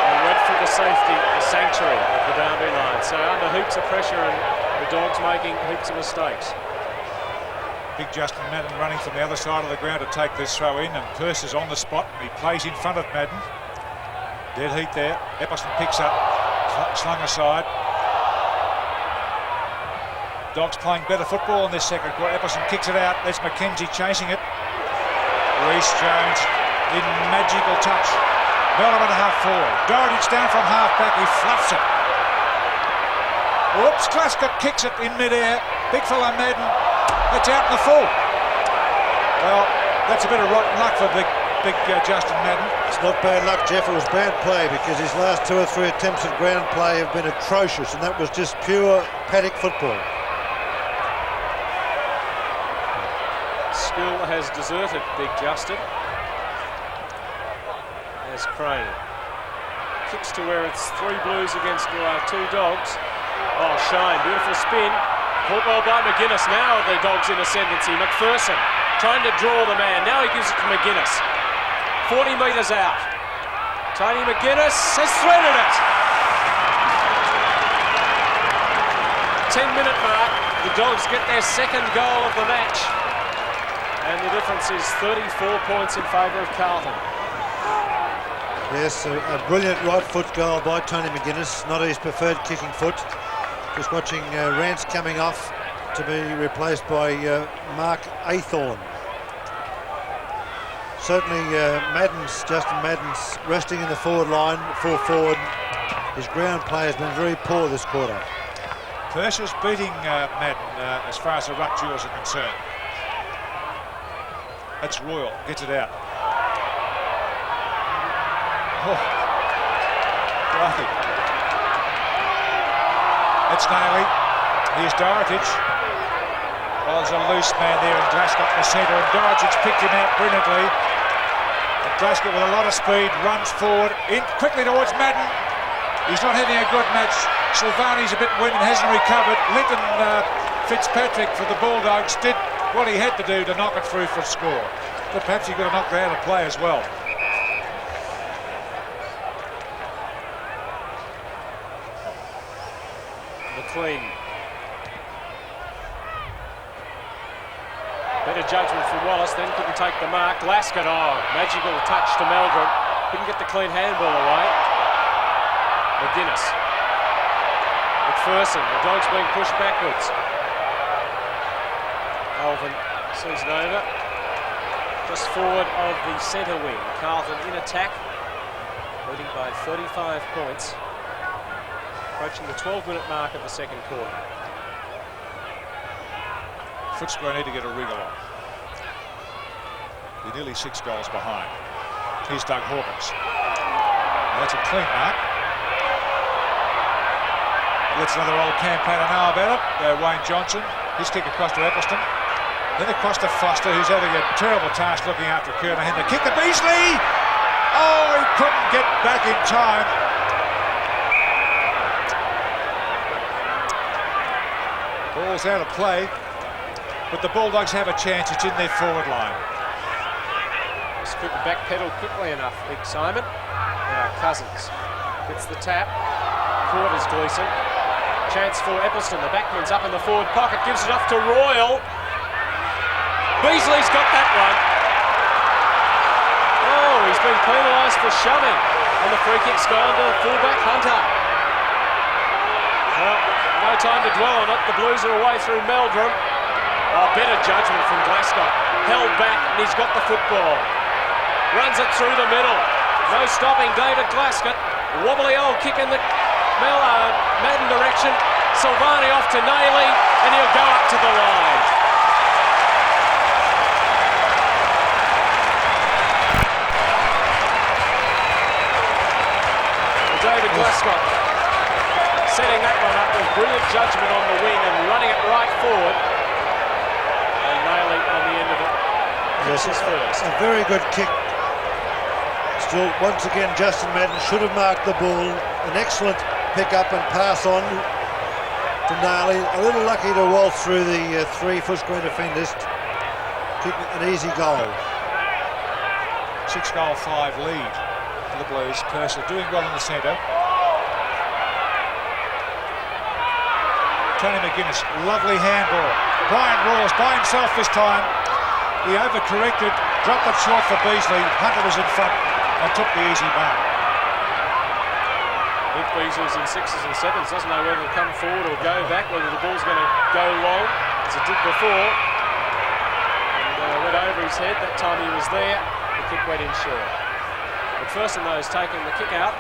[SPEAKER 1] And went for the safety, the sanctuary of the boundary line. So under heaps of pressure and the Dogs making heaps of mistakes.
[SPEAKER 2] Big Justin Madden running from the other side of the ground to take this throw in, and Perce is on the spot and he plays in front of Madden. Dead heat there. Epperson picks up, slung aside. Dogs playing better football in this second quarter. Eccleston kicks it out. There's McKenzie chasing it. Reece Jones in magical touch. Meldrum and a half forward. Doherty down from half back. He fluffs it. Whoops, Glasgow kicks it in mid-air. Big fella Madden. It's out in the full. Well, that's a bit of rotten luck for big Justin Madden.
[SPEAKER 3] It's not bad luck, Jeff. It was bad play because his last 2 or 3 attempts at ground play have been atrocious, and that was just pure paddock football.
[SPEAKER 1] Skill has deserted Big Justin. As Crane kicks to where it's 3 Blues against 2 Dogs. Oh, Shine, beautiful spin. Caught well by McGuinness. Now the Dogs in ascendancy. McPherson trying to draw the man. Now he gives it to McGuinness. 40 metres out. Tony McGuinness has threaded it. 10-minute mark. The Dogs get their second goal of the match. And the difference is 34 points in favour of Carlton.
[SPEAKER 3] Yes, a brilliant right foot goal by Tony McGuinness, not his preferred kicking foot. Just watching Rance coming off to be replaced by Mark Aythorn. Certainly Justin Madden's resting in the forward line, full forward. His ground play has been very poor this quarter.
[SPEAKER 2] Purcell's beating Madden as far as the ruck duels are concerned. That's Royal, gets it out. Oh, right. It's Naily. Here's Dorotich. Well, there's a loose man there in Glasgow in the centre, and Dorotich picked him out brilliantly. And Glasgow with a lot of speed runs forward, in quickly towards Madden. He's not having a good match. Silvani's a bit winded, hasn't recovered. Linton Fitzpatrick for the Bulldogs did what he had to do to knock it through for a score. But perhaps he could have knocked it out of play as well.
[SPEAKER 1] McLean. Better judgment from Wallace, then couldn't take the mark. Glasgow, magical touch to Meldrum. Couldn't get the clean handball away. McGuinness. McPherson, the Dogs being pushed backwards. Alvin sees it over. Just forward of the centre wing. Carlton in attack, leading by 35 points. Approaching the 12-minute mark of the second quarter.
[SPEAKER 2] Footscray need to get a wriggle on. They're nearly 6 goals behind. Here's Doug Hawkins. Now that's a clean mark. That's another old campaigner know about it. Wayne Johnson. His kick across to Eccleston. Then across to Foster, who's having a terrible task looking after Kernahan. The kick to Beasley! Oh, he couldn't get back in time. Ball's out of play, but the Bulldogs have a chance. It's in their forward line.
[SPEAKER 1] Couldn't backpedal quickly enough, Big Simon. Now Cousins gets the tap. Forward is Gleeson. Chance for Eccleston. The backman's up in the forward pocket. Gives it off to Royal. Beasley's got that one. Oh, he's been penalised for shoving. And the free kick's gone to fullback Hunter. Well, no time to dwell on it. The Blues are away through Meldrum. Oh, better judgment from Glasgow. Held back and he's got the football. Runs it through the middle. No stopping David Glasgow. Wobbly old kick in the Madden direction. Silvani off to Naily and he'll go up to the line. David Glasgow setting that one up with brilliant judgment on the wing and running it right forward. And Naily on the end of it.
[SPEAKER 3] Yes, first. A very good kick. Still, once again, Justin Madden should have marked the ball. An excellent pick up and pass on to Naily. A little lucky to waltz through the 3 Footscray defenders. Kick an easy goal.
[SPEAKER 2] 6-goal 5 lead for the Blues. Purcell doing well in the centre. Tony McGuinness, lovely handball. Brian Rawls by himself this time. He overcorrected, dropped it short for Beasley. Hunter was in front and took the easy mark.
[SPEAKER 1] Luke Beasley's in 6s and 7s, doesn't know whether to come forward or go back, whether the ball's going to go long, as it did before. And went over his head, that time he was there, the kick went in short. But Ferguson, though, has taken the kick out.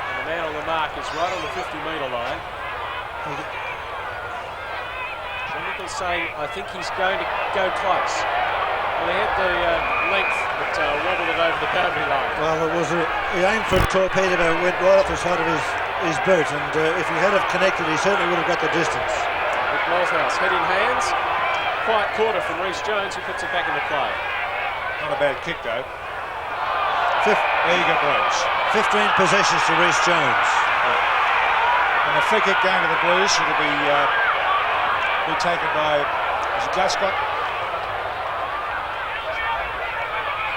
[SPEAKER 1] And the man on the mark is right on the 50-metre line. John Nichols saying, I think he's going to go close. Well, he had the length, but wobbled it over the boundary line.
[SPEAKER 3] Well, he aimed for a torpedo, but it went right off the side of his boot, and if he had have connected, he certainly would have got the distance.
[SPEAKER 1] With Malthouse, head in hands. Quiet quarter from Rhys Jones, who puts it back into play.
[SPEAKER 2] Not a bad kick, though. There you go, Blues.
[SPEAKER 3] 15 possessions to Rhys Jones.
[SPEAKER 2] And a free kick going to the Blues. It'll be taken by Glasgow.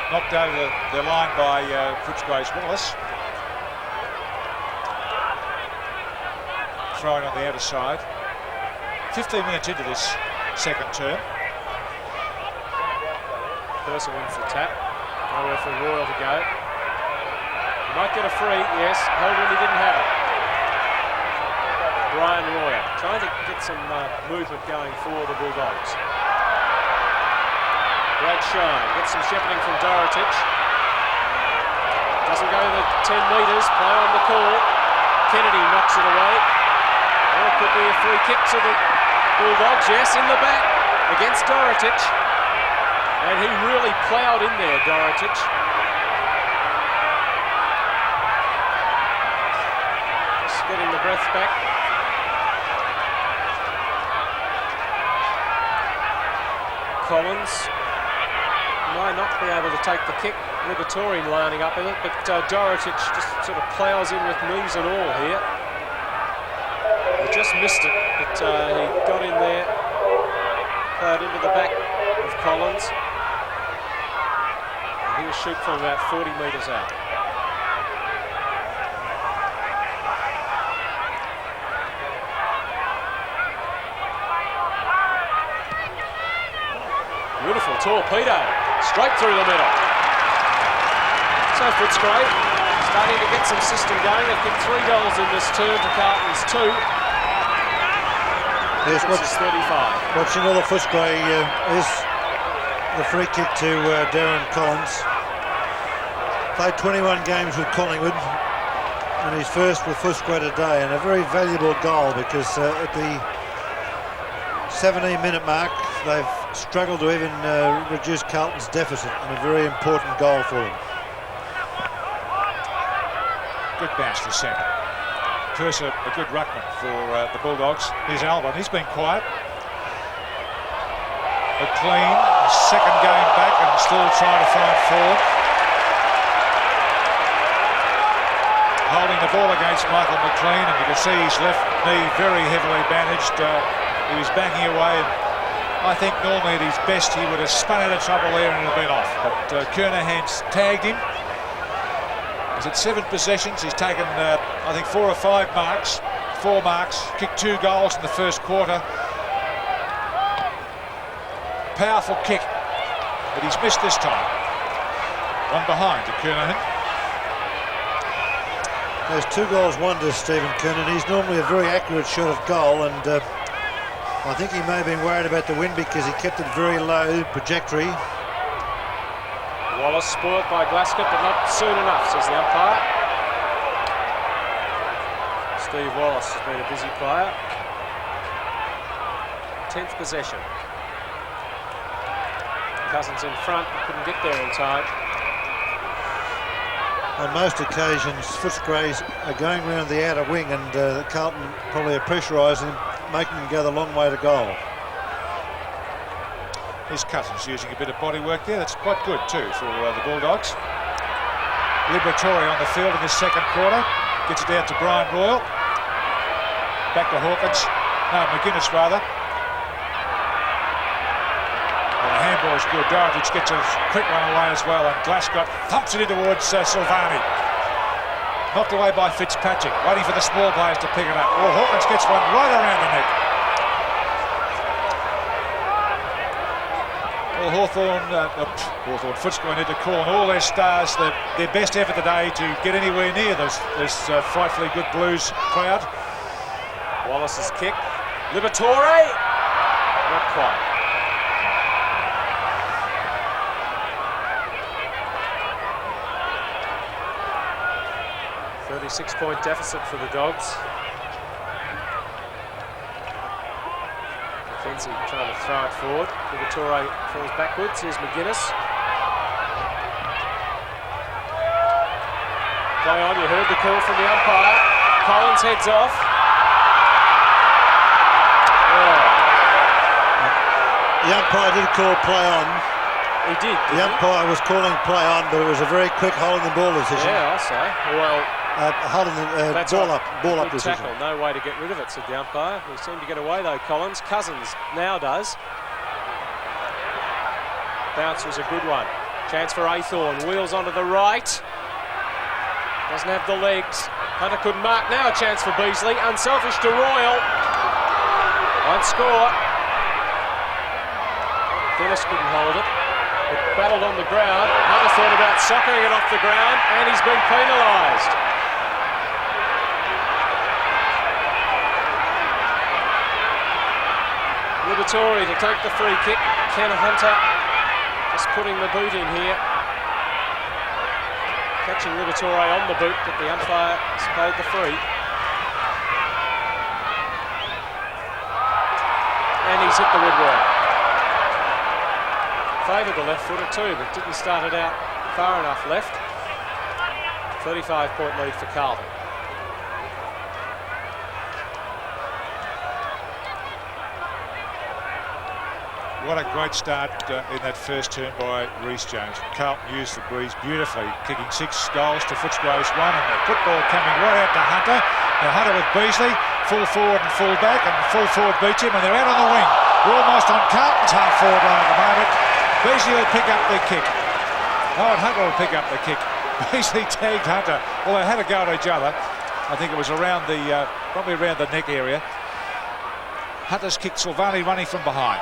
[SPEAKER 2] Knocked over the line by Footscray's Wallace. Thrown on the outer side. 15 minutes into this second term.
[SPEAKER 1] Person wins the tap. Nowhere for Royal to go. He might get a free, yes. Held when he didn't have it. Brian Royal trying to get some movement going for the Bulldogs. Great shine. Gets some shepherding from Dorotic. Doesn't go the 10 metres. Play on the call. Kennedy knocks it away. Or it could be a free kick to the Bulldogs. Yes, in the back against Dorotic. And he really ploughed in there, Dorotic. Just getting the breath back. Collins might not be able to take the kick. Libertorian lining up with it, but Dorotic just sort of ploughs in with knees and all here. He just missed it, but he got in there, ploughed into the back of Collins. And he'll shoot from about 40 metres out. Beautiful torpedo, straight through the middle. So Footscray starting to get some system going. They've kicked 3 goals in this term to Carlton's 2.
[SPEAKER 3] Yes,
[SPEAKER 1] this is 35.
[SPEAKER 3] Watching all the Footscray is the free kick to Darren Collins. Played 21 games with Collingwood and his first with Footscray today, and a very valuable goal because at the 17-minute mark they've struggled to even reduce Carlton's deficit, and a very important goal for them.
[SPEAKER 2] Good bounce to centre. First a good ruckman for the Bulldogs. Here's Alban, he's been quiet. McLean, second game back and still trying to find form. Holding the ball against Michael McLean, and you can see his left knee very heavily bandaged. He was banging away, and I think normally at his best he would have spun out of trouble there and it would have been off. But Kernahan's tagged him. He's had 7 possessions. He's taken, I think, 4 or 5 marks. 4 marks. Kicked 2 goals in the first quarter. Powerful kick, but he's missed this time. One behind to Kernahan.
[SPEAKER 3] There's 2 goals wonders, Stephen Kernan. He's normally a very accurate shot of goal, and I think he may have been worried about the wind because he kept it very low, trajectory.
[SPEAKER 1] Wallace spoilt by Glasgow, but not soon enough, says the umpire. Steve Wallace has been a busy player. 10th possession. Cousins in front, couldn't get there in time.
[SPEAKER 3] On most occasions, Footscrays are going around the outer wing, and Carlton probably are pressurising him, making him go the long way to goal.
[SPEAKER 2] His Cousins using a bit of body work there. That's quite good too for the Bulldogs. Liberatore on the field in this second quarter. Gets it out to Brian Royal. Back to Hawkins. No, McGuinness rather. And the handball is good. Dorotic gets a quick one away as well, and Glasgow thumps it in towards Silvani. Knocked away by Fitzpatrick, waiting for the small players to pick it up. Oh, Hawkins gets one right around the neck. Oh, Well, Footscray need to call on all their stars their best effort today to get anywhere near this frightfully good Blues crowd.
[SPEAKER 1] Wallace's kick. Liberatore. Not quite. 36-point deficit for the Dogs. Mackenzie trying to throw it forward. Liberatore falls backwards. Here's McGuinness. Play on. You heard the call from the umpire. Collins heads off.
[SPEAKER 3] The umpire did call play on.
[SPEAKER 1] He did.
[SPEAKER 3] The umpire was calling play on, but it was a very quick holding the ball decision.
[SPEAKER 1] Yeah, I say. Well,
[SPEAKER 3] holding the ball up decision.
[SPEAKER 1] Tackle. No way to get rid of it, said the umpire. He seemed to get away though. Collins. Cousins now does. Bounce was a good one. Chance for Aythorne. Wheels onto the right. Doesn't have the legs. Hunter couldn't mark. Now a chance for Beasley. Unselfish to Royal. Won't score. Dennis couldn't hold it. It battled on the ground. Hunter thought about soccering it off the ground, and he's been penalised. Liberatore to take the free kick. Ken Hunter just putting the boot in here. Catching Liberatore on the boot, but the umpire has played the free. And he's hit the woodwork. Favoured the left footer too, but didn't start it out far enough left. 35-point lead for Carlton.
[SPEAKER 2] What a great start in that first turn by Rhys Jones. Carlton used the breeze beautifully, kicking 6 goals to Footscray's 1, and the football coming right out to Hunter. Now Hunter with Beasley, full forward and full back, and full forward beats him, and they're out on the wing. We're almost on Carlton's half forward line at the moment. Beasley will pick up the kick. Oh, and Hunter will pick up the kick. Beasley tagged Hunter. Well, they had a go at each other. I think it was around the, probably around the neck area. Hunter's kicked Silvani running from behind.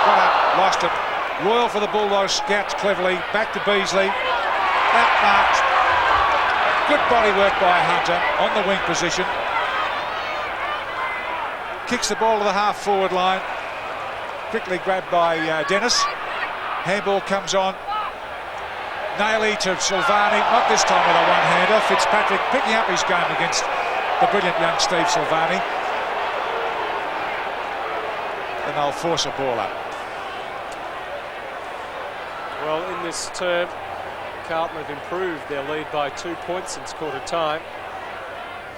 [SPEAKER 2] Got up, lost it. Royal for the Bulldogs, scouts cleverly. Back to Beasley. Outmarked. Good body work by Hunter on the wing position. Kicks the ball to the half forward line. Quickly grabbed by Dennis. Handball comes on. Naily to Silvani, not this time with a one-hander. Fitzpatrick picking up his game against the brilliant young Steve Silvani. And they'll force a ball up.
[SPEAKER 1] Well, in this term, Carlton have improved their lead by 2 points since quarter time.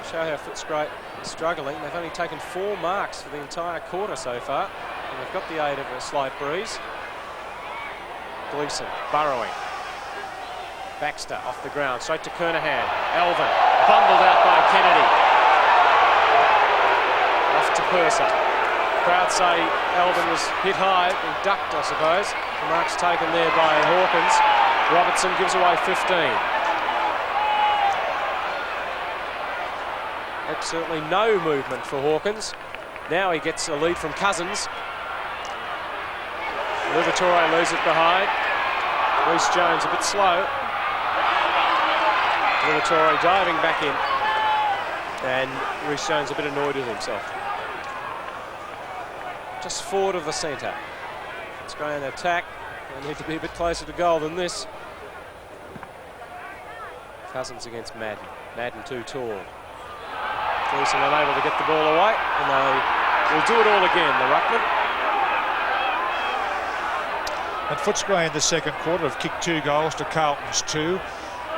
[SPEAKER 1] To show how Footscray is struggling, they've only taken 4 marks for the entire quarter so far. And they've got the aid of a slight breeze. Gleeson burrowing. Baxter off the ground, straight to Kernahan. Alvin, bundled out by Kennedy. Off to Purser. Crowd say Alvin was hit high, and ducked, I suppose. The mark's taken there by Hawkins. Robertson gives away 15. Absolutely no movement for Hawkins. Now he gets a lead from Cousins. Liberatore leaves it behind. Rhys Jones a bit slow. Liberatore diving back in. And Rhys Jones a bit annoyed with himself. Just forward of the centre. It's going to attack. They need to be a bit closer to goal than this. Cousins against Madden. Madden too tall. Gleeson unable to get the ball away, and they will do it all again, the ruckman.
[SPEAKER 2] And Footscray in the second quarter have kicked 2 goals to Carlton's 2.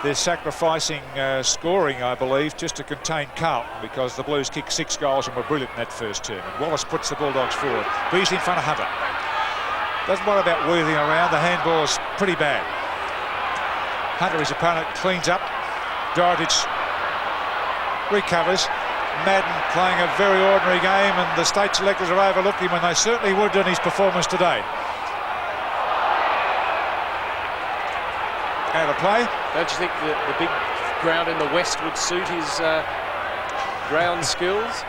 [SPEAKER 2] They're sacrificing scoring, I believe, just to contain Carlton, because the Blues kicked 6 goals and were brilliant in that first term. And Wallace puts the Bulldogs forward. Beasley in front of Hunter. Doesn't worry about weaving around. The handball is pretty bad. Hunter, his opponent, cleans up. Dorotic recovers. Madden playing a very ordinary game, and the state selectors have overlooked him, and they certainly would in his performance today. Out of play.
[SPEAKER 1] Don't you think the big ground in the west would suit his ground skills?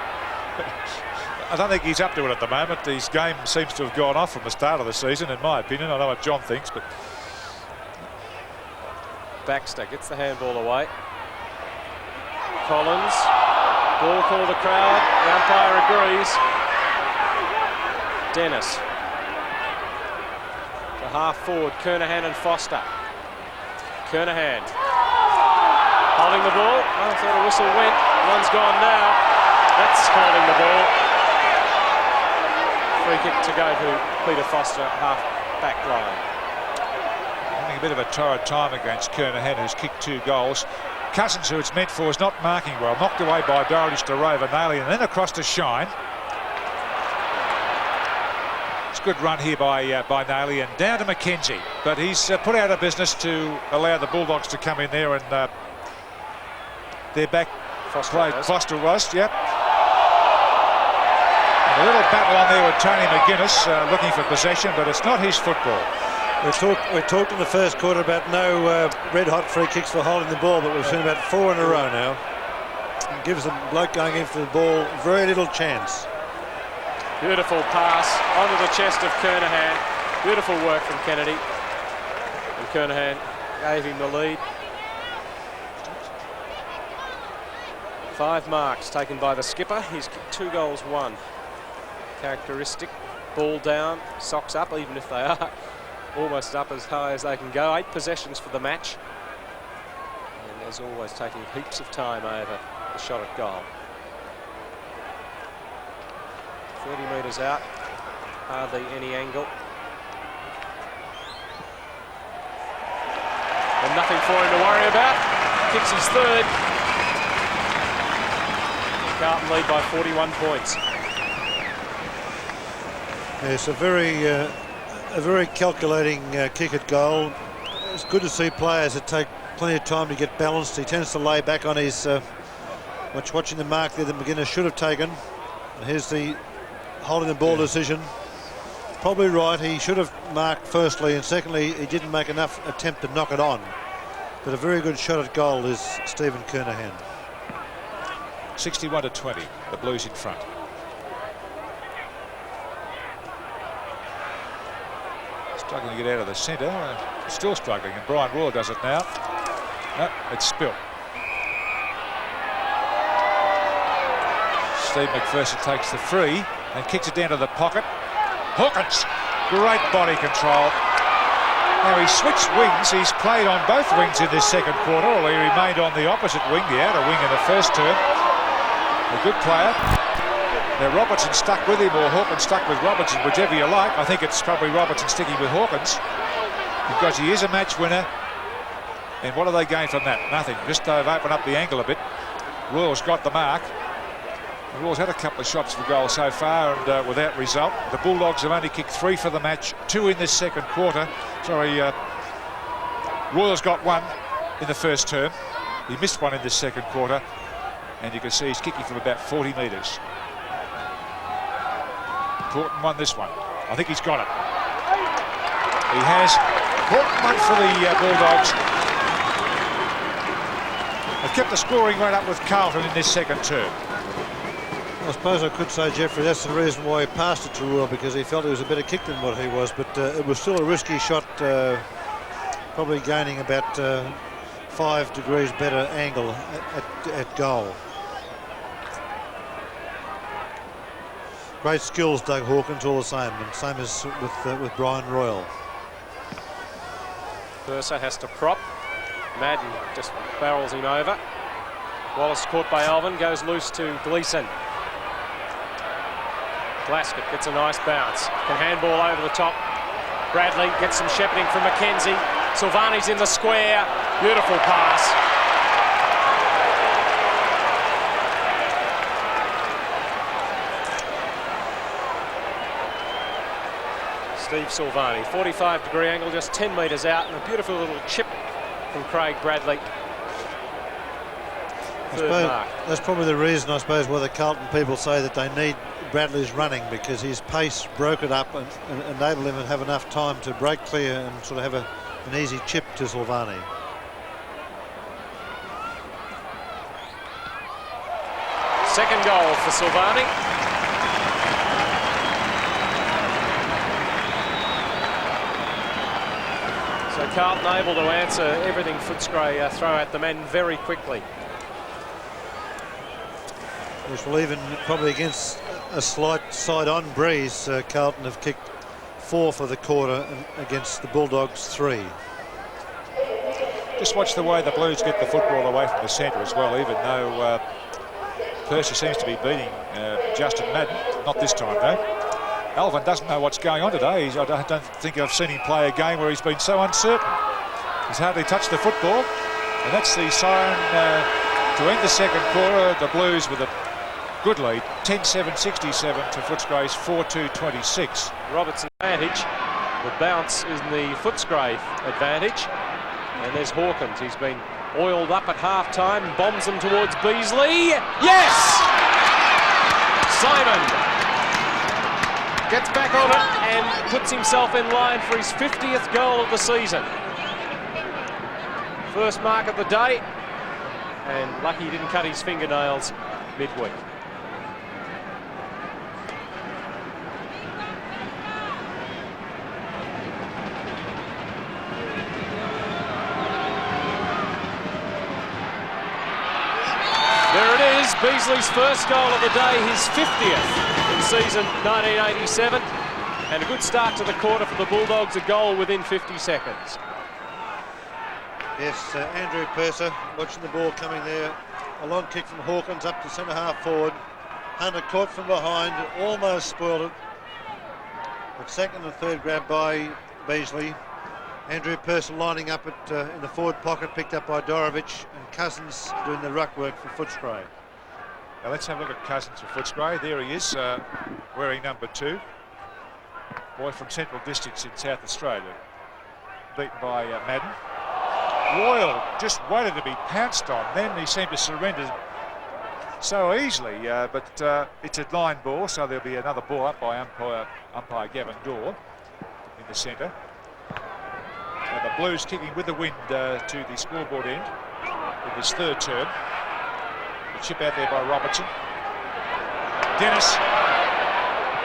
[SPEAKER 2] I don't think he's up to it at the moment. His game seems to have gone off from the start of the season, in my opinion. I know what John thinks, but...
[SPEAKER 1] Baxter gets the handball away. Collins. Ball call the crowd. The umpire agrees. Dennis. The half forward, Kernahan and Foster. Kernahan. Holding the ball. Oh, I thought a whistle went. One's gone now. That's holding the ball. Free kick to go to Peter Foster, half back line.
[SPEAKER 2] Having a bit of a torrid time against Kernahan, who's kicked 2 goals. Cousins, who it's meant for, is not marking well. Knocked away by Dorothy to Rover Naily, and then across to Shine. It's a good run here by Naily, and down to McKenzie. But he's put out of business to allow the Bulldogs to come in there, and their back Foster was, yep. And a little battle on there with Tony McGuinness looking for possession, but it's not his football.
[SPEAKER 3] We talked in the first quarter about no red-hot free kicks for holding the ball, but we've seen about 4 in a row now. It gives the bloke going in for the ball very little chance.
[SPEAKER 1] Beautiful pass onto the chest of Kernahan. Beautiful work from Kennedy. And Kernahan gave him the lead. 5 marks taken by the skipper. He's kicked 2 goals, 1. Characteristic. Ball down, socks up, even if they are almost up as high as they can go. 8 possessions for the match. And as always, taking heaps of time over the shot at goal. 30 metres out, hardly any angle. And nothing for him to worry about. Kicks his 3rd. Carlton lead by 41 points.
[SPEAKER 3] It's a very calculating kick at goal. It's good to see players that take plenty of time to get balanced. He tends to lay back on his watching the mark there that McGuinness should have taken. And here's the holding the ball decision. Probably right. He should have marked firstly, and secondly, he didn't make enough attempt to knock it on. But a very good shot at goal is Stephen Kernahan.
[SPEAKER 2] 61-20, the Blues in front. Struggling to get out of the centre, still struggling, and Brian Royal does it now. No, it's spilt. Steve McPherson takes the free and kicks it down to the pocket. Hawkins, great body control. Now he switched wings. He's played on both wings in this second quarter, or he remained on the opposite wing, the outer wing in the first term. A good player. Now Robertson stuck with him, or Hawkins stuck with Robertson, whichever you like. I think it's probably Robertson sticking with Hawkins, because he is a match winner. And what do they gain from that? Nothing. Just they've opened up the angle a bit. Royal's got the mark. Royal's had a couple of shots for goal so far, and without result. The Bulldogs have only kicked 3 for the match, 2 in this second quarter. Sorry, Royal's got 1 in the first term. He missed 1 in this second quarter, and you can see he's kicking from about 40 metres. Important one, this one. I think he's got it. He has. Important one for the Bulldogs. They've kept the scoring rate up with Carlton in this second term.
[SPEAKER 3] I suppose I could say, Jeffrey, that's the reason why he passed it to Royal, because he felt he was a better kick than what he was, but it was still a risky shot, probably gaining about 5 degrees better angle at goal. Great skills, Doug Hawkins, all the same, and same as with Brian Royal.
[SPEAKER 1] Purser has to prop. Madden just barrels him over. Wallace caught by Alvin, goes loose to Gleeson. Glaskett gets a nice bounce. Can handball over the top. Bradley gets some shepherding from McKenzie. Silvani's in the square. Beautiful pass. Steve Silvani, 45-degree angle, just 10 metres out, and a beautiful little chip from Craig Bradley. Third mark.
[SPEAKER 3] That's probably the reason, I suppose, why the Carlton people say that they need Bradley's running, because his pace broke it up and enabled him to have enough time to break clear and sort of have an easy chip to Silvani.
[SPEAKER 1] Second goal for Silvani. Carlton able to answer everything Footscray throw at them, and very quickly.
[SPEAKER 3] Yes, well, even probably against a slight side-on breeze, Carlton have kicked 4 for the quarter against the Bulldogs 3.
[SPEAKER 2] Just watch the way the Blues get the football away from the centre as well, even though Percy seems to be beating Justin Madden. Not this time, though. Alvin doesn't know what's going on today. I don't think I've seen him play a game where he's been so uncertain. He's hardly touched the football. And that's the siren to end the second quarter. The Blues with a good lead, 10-7-67 to Footscray's 4-2-26.
[SPEAKER 1] Robertson advantage. The bounce is the Footscray advantage. And there's Hawkins. He's been oiled up at half-time, bombs them towards Beasley. Yes! Simon gets back on it and puts himself in line for his 50th goal of the season. First mark of the day, and lucky he didn't cut his fingernails midweek. There it is, Beasley's first goal of the day, his 50th in season 1987. And a good start to the quarter for the Bulldogs, a goal within 50 seconds.
[SPEAKER 3] Yes, Andrew Purser watching the ball coming there. A long kick from Hawkins up to centre half forward. Hunter caught from behind, almost spoiled it. But second and third grab by Beasley. Andrew Purser lining up in the forward pocket, picked up by Dorovich, and Cousins doing the ruck work for Footscray.
[SPEAKER 2] Now let's have a look at Cousins for Footscray. There he is, wearing number 2. Boy from Central Districts in South Australia, beaten by Madden. Royal just waited to be pounced on, then he seemed to surrender so easily, but it's a line ball, so there'll be another ball up by umpire Gavin Gore in the centre. And the Blues kicking with the wind to the scoreboard end with his third term. The chip out there by Robertson. Dennis.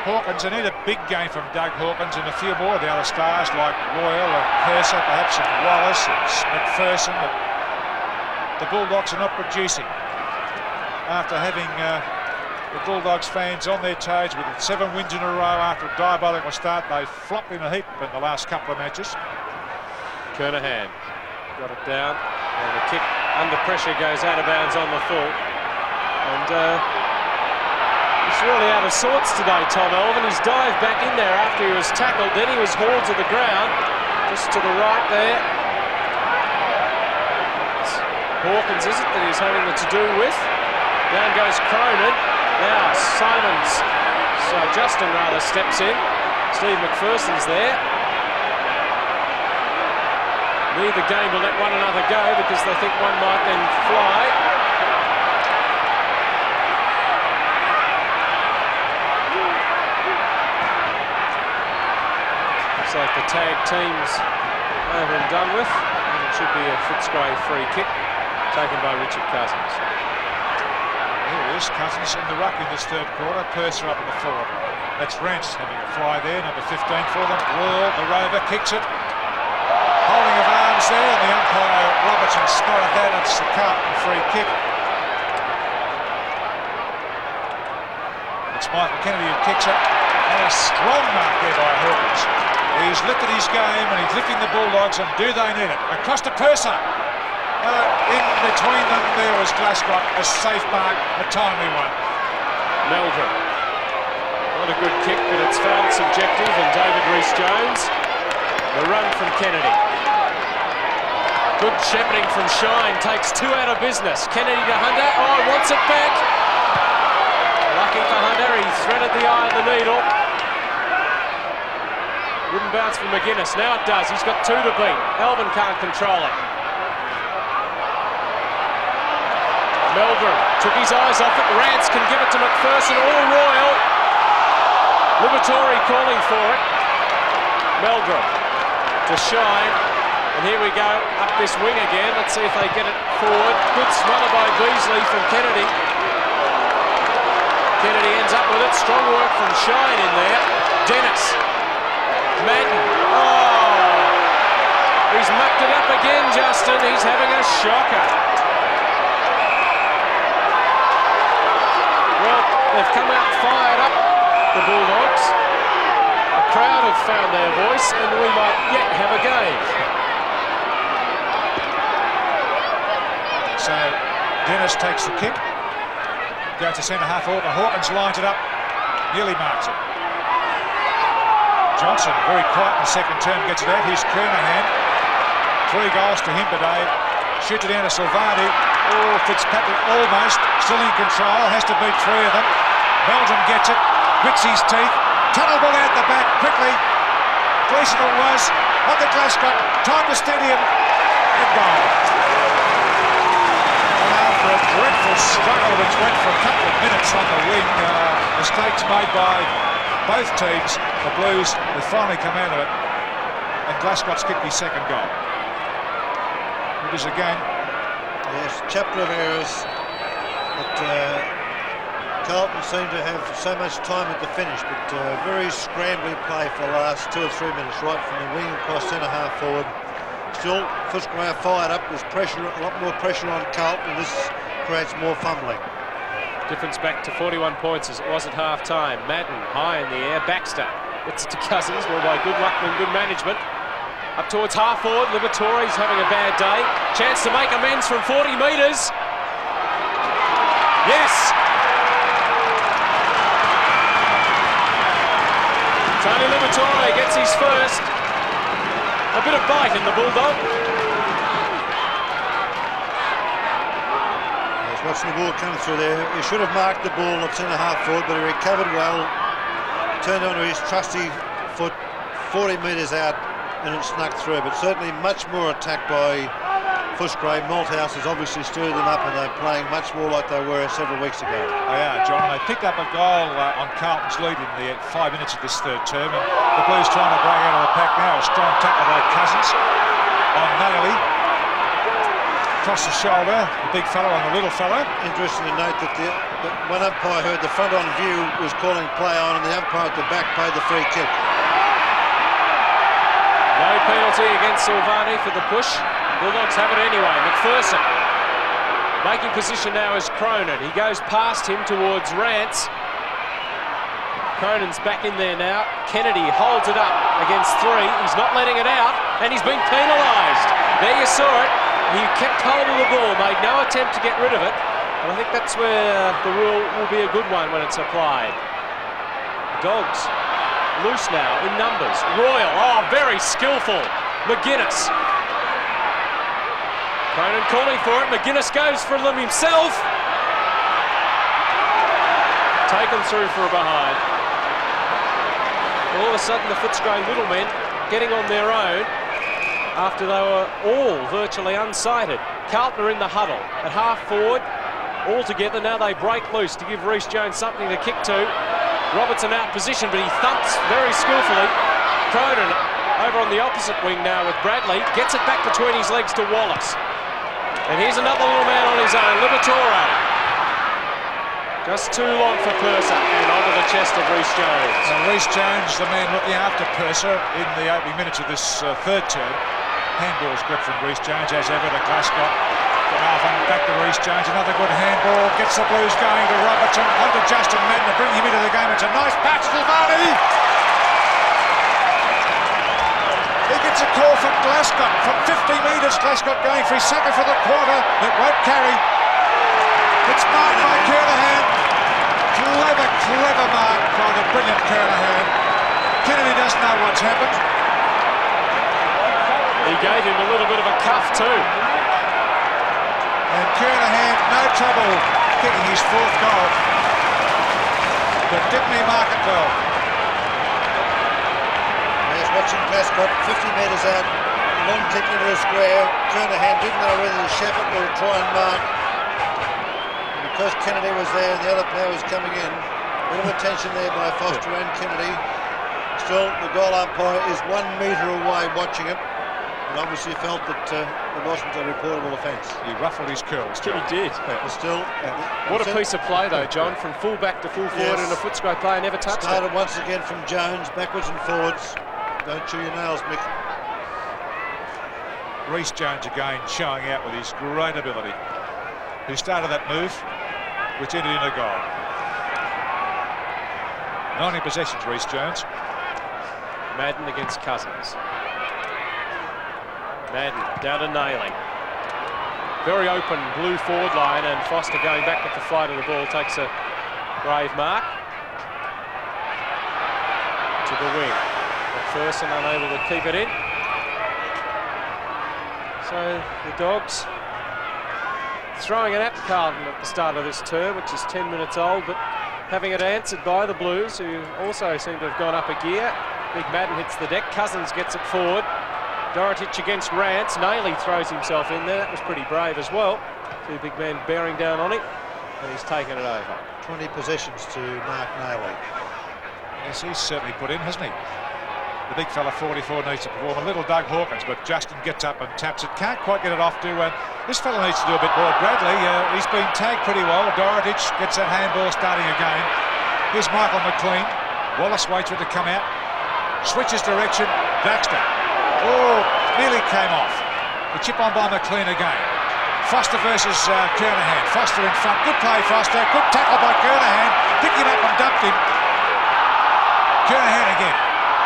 [SPEAKER 2] Hawkins, and in a big game from Doug Hawkins and a few more of the other stars like Royal and Purser, perhaps and Wallace and McPherson. The Bulldogs are not producing. After having the Bulldogs fans on their toes with 7 wins in a row after a diabolical start, they flopped in a heap in the last couple of matches.
[SPEAKER 1] Kernahan got it down, and the kick under pressure goes out of bounds on the full. And he's really out of sorts today, Tom Elvin. He's dived back in there after he was tackled, then he was hauled to the ground, just to the right there. It's Hawkins, is it, that he's having the to-do with? Down goes Cronin. Now Simons, so Justin rather steps in. Steve McPherson's there. Neither game will let one another go because they think one might then fly. Looks like the tag team's over and done with. And it should be a Footscray free kick taken by Richard Cousins.
[SPEAKER 2] There it is, Cousins in the ruck in this third quarter. Purser up in the forward. That's Rance having a fly there, number 15 for them. Royal, the rover, kicks it. Holding of arms there, and the umpire Robertson spotted that. It's the Carlton free kick. It's Michael Kennedy who kicks it, and a strong mark there by Hawkins. He's lifted his game and he's lifting the Bulldogs, and do they need it? Across to Purser. In between them there was Glasgow, a safe mark, a timely one.
[SPEAKER 1] Meldrum. Not a good kick, but it's found its objective, and David Rees-Jones. The run from Kennedy. Good shepherding from Shine, takes 2 out of business. Kennedy to Hunter, wants it back. Lucky for Hunter, he threaded the eye of the needle. Wouldn't bounce for McGuinness, now it does, he's got 2 to beat. Elvin can't control it. Meldrum took his eyes off it, Rance can give it to McPherson, all Royal. Liberatore calling for it. Meldrum to Shine, and here we go, up this wing again. Let's see if they get it forward. Good smother by Beasley from Kennedy. Kennedy ends up with it. Strong work from Shine in there. Dennis. Madden. He's mucked it up again, Justin. He's having a shocker. Well, they've come out fired up, the Bulldogs. The crowd have found their voice, and we might yet have a game.
[SPEAKER 2] So Dennis takes the kick. Goes to centre half forward, and Hawkins lines it up. Nearly marks it. Johnson, very quiet in the second term, gets it out. Here's Kernahan. 3 goals to him today. Shoots it down to Silvani. Oh, Fitzpatrick almost. Still in control. Has to beat 3 of them. Meldrum gets it. Grits his teeth. Tunnel ball out the back quickly. Gleeson it was. On the Glasgow. Time to steady him. And goal. After a dreadful struggle which went for a couple of minutes on the wing, mistakes made by both teams, the Blues have finally come out of it, and Glasgow's kicked his second goal. It is again.
[SPEAKER 3] Yes, chapter of errors, but Carlton seemed to have so much time at the finish, but very scrambly play for the last 2 or 3 minutes, right from the wing across centre half forward. Still, Footscray fired up. There's pressure, a lot more pressure on Carlton. This creates more fumbling.
[SPEAKER 1] Difference back to 41 points as it was at half-time. Madden high in the air. Baxter gets it to Cousins. Well, by good luck and good management. Up towards half-forward. Liberatore's having a bad day. Chance to make amends from 40 metres. Yes! Tony Liberatore gets his first. A bit of bite in the Bulldog.
[SPEAKER 3] He's watching the ball come through there. He should have marked the ball at centre half forward, but he recovered well. Turned onto his trusty foot 40 metres out and it snuck through. But certainly much more attack by Footscray. Malthouse has obviously stirred them up and they're playing much more like they were several weeks ago.
[SPEAKER 2] They are, John. They picked up a goal on Carlton's lead in the 5 minutes of this third term, and the Blues trying to break out of the pack now. A strong tackle by Cousins on Naily. Across the shoulder, the big fellow on the little fellow.
[SPEAKER 3] Interesting to note that the one umpire heard the front on view was calling play on, and the umpire at the back paid the free kick.
[SPEAKER 1] No penalty against Silvani for the push. Bulldogs have it anyway. McPherson making position now is Cronin. He goes past him towards Rance. Cronin's back in there now. Kennedy holds it up against 3. He's not letting it out, and he's been penalised. There you saw it. He kept hold of the ball, made no attempt to get rid of it. And I think that's where the rule will be a good one when it's applied. Dogs loose now in numbers. Royal, oh, very skillful. McGuinness. Cronin calling for it. McGuinness goes for them himself. Taken through for a behind. All of a sudden, the Footscray little men getting on their own after they were all virtually unsighted. Carlton are in the huddle at half forward, all together. Now they break loose to give Reece Jones something to kick to. Robertson out position, but he thumps very skillfully. Cronin over on the opposite wing now with Bradley. Gets it back between his legs to Wallace. And here's another little man on his own, Liberatore. Just too long for Purser, and onto the chest of Reece Jones.
[SPEAKER 2] And Reece Jones, the man looking after Purser in the opening minutes of this third term. Handball's grip from Reece Jones, as ever, to Glasgow. Carlton back to Reece Jones, another good handball. Gets the Blues going to Robertson, onto Justin Madden to bring him into the game. It's a nice patch to Varney. He gets a call from Glasgow from 50 metres. Glasgow going for his second for the quarter. It won't carry. It's marked by Kernahan. Clever mark by the brilliant Kernahan. Kennedy doesn't know what's happened.
[SPEAKER 1] He gave him a little bit of a cuff too.
[SPEAKER 2] And Kernahan, no trouble kicking his 4th goal. But didn't he mark it well?
[SPEAKER 3] There's watching Glasgow 50 metres out. Long kick into the square. Kernahan didn't know whether to shepherd or try and mark. Because Kennedy was there and the other player was coming in, a bit of attention there by Foster and Kennedy. Still, the goal umpire is 1 metre away watching it, and obviously felt that it wasn't a reportable offence.
[SPEAKER 2] He ruffled his curls, John.
[SPEAKER 1] He did.
[SPEAKER 3] But still,
[SPEAKER 1] what a piece of play though, John, from full back to full forward, and a Footscray player never touched
[SPEAKER 3] started
[SPEAKER 1] it.
[SPEAKER 3] once again from Jones, backwards and forwards. Don't chew your nails, Mick.
[SPEAKER 2] Reece Jones again showing out with his great ability. Who started that move, which ended in a goal. 90 possessions, Reece Jones.
[SPEAKER 1] Madden against Cousins. Madden down to Nailing. Very open blue forward line, and Foster going back with the flight of the ball takes a brave mark. To the wing. McPherson unable to keep it in. So the Dogs throwing it at Carlton at the start of this term, which is 10 minutes old, but having it answered by the Blues, who also seem to have gone up a gear. Big Madden hits the deck. Cousins gets it forward. Dorotich against Rance. Nailey throws himself in there. That was pretty brave as well. Two big men bearing down on him, and he's taken it over.
[SPEAKER 3] 20 possessions to Mark Nailey.
[SPEAKER 2] Yes, he's certainly put in, hasn't he? The big fella, 44, needs to perform. A little Doug Hawkins, but Justin gets up and taps it. Can't quite get it off to... this fella needs to do a bit more. Bradley, he's been tagged pretty well. Dorotich gets that handball starting again. Here's Michael McLean. Wallace waits for it to come out. Switches direction. Baxter. Oh, nearly came off. The chip on by McLean again. Foster versus Kernahan. Foster in front. Good play, Foster. Good tackle by Kernahan. Picked him up and dumped him. Kernahan again.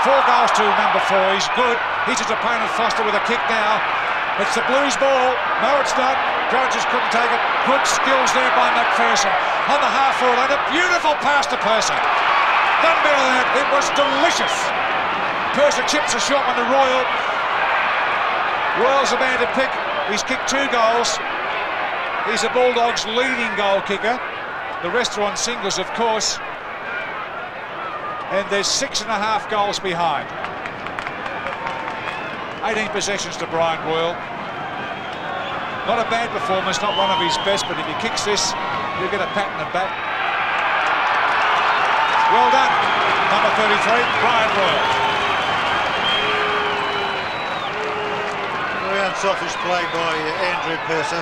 [SPEAKER 2] 4 goals to number 4. He's good. He's his opponent, Foster, with a kick now. It's the Blues ball. No, it's not. Rogers couldn't take it. Good skills there by McPherson. On the half forward line. A beautiful pass to Purser. None better than that. It was delicious. Purser chips a short one to Royal. Royal's the man to pick. He's kicked 2 goals. He's the Bulldogs' leading goal kicker. The rest are on singles, of course. And there's 6.5 goals behind. 18 possessions to Brian Royal. Not a bad performance, not one of his best, but if he kicks this, he'll get a pat in the back. Well done, number 33, Brian Royal.
[SPEAKER 3] Very unselfish play by Andrew Purser.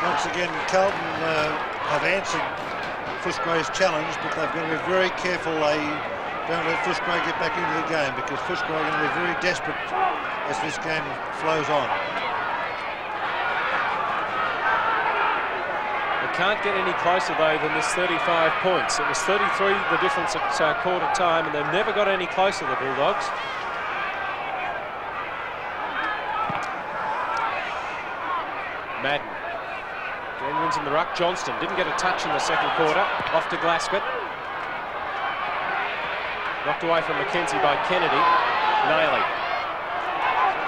[SPEAKER 3] Once again, Carlton have answered Footscray's challenge, but they've got to be very careful they don't let Footscray get back into the game, because Footscray are going to be very desperate as this game flows on.
[SPEAKER 1] They can't get any closer though than this 35 points. It was 33 the difference at quarter time, and they've never got any closer, the Bulldogs. Madden. Genuine's in the ruck. Johnston didn't get a touch in the second quarter. Off to Glasscott. Knocked away from Mackenzie by Kennedy. Nailey.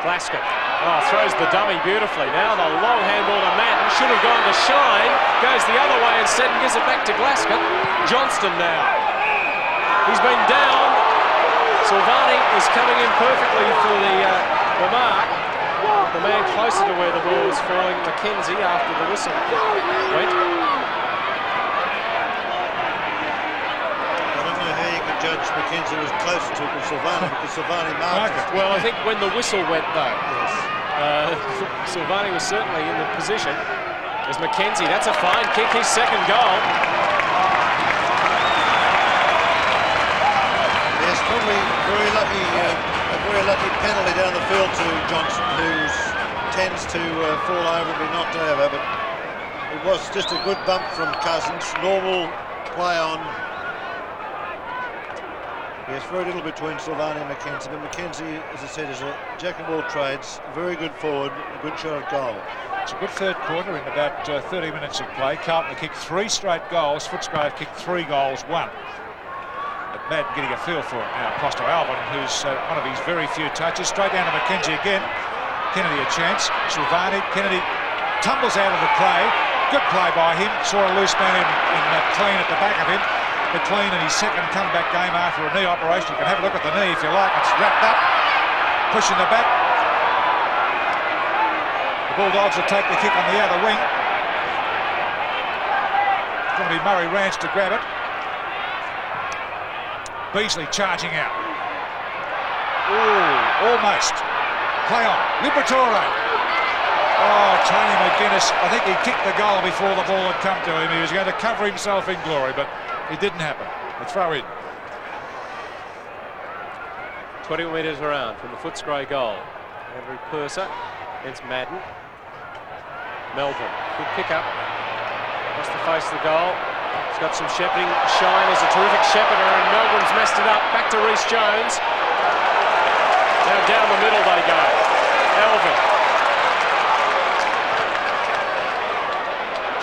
[SPEAKER 1] Glasscott. Oh, throws the dummy beautifully. Now the long handball to Madden. Should have gone to Shine. Goes the other way instead and gives it back to Glasscott. Johnston now. He's been down. Silvani is coming in perfectly for the mark. The man closer to where the ball was falling, Mackenzie, after the whistle went.
[SPEAKER 3] I don't know how you can judge Mackenzie was closer to Silvani, because Silvani marked it.
[SPEAKER 1] Well, I think when the whistle went, though,
[SPEAKER 3] Yes.
[SPEAKER 1] Silvani was certainly in the position. There's Mackenzie. That's a fine kick, his second goal.
[SPEAKER 3] Yes, probably very lucky, a very lucky penalty down the field to Johnson, who tends to fall over and be knocked over, but it was just a good bump from Cousins. Normal play on. Yes, very little between Silvani and Mackenzie, but Mackenzie, as I said, is a jack of all trades, very good forward, a good shot at goal.
[SPEAKER 2] It's a good third quarter in about 30 minutes of play. Carlton have kicked 3 straight goals. Footscray have kicked 3 goals, 1. But Madden getting a feel for it now. Across to Alvin, who's one of his very few touches. Straight down to Mackenzie again. Kennedy a chance. Silvani. Kennedy tumbles out of the play. Good play by him. Saw a loose man in McLean at the back of him. McLean in his second comeback game after a knee operation. You can have a look at the knee if you like. It's wrapped up. Pushing the back. The Bulldogs will take the kick on the outer wing. It's going to be Murray Rance to grab it. Beasley charging out. Ooh, almost. Play on. Liberatore. Oh, Tony McGuinness. I think he kicked the goal before the ball had come to him. He was going to cover himself in glory, but it didn't happen. The throw in.
[SPEAKER 1] 20 metres around from the Footscray goal. Andrew Purser against Madden. Meldrum, good pick up. Across the face of the goal. He's got some shepherding. Shine is a terrific shepherder, and Meldrum's messed it up. Back to Rhys Jones. Now down the middle they go. Elvin.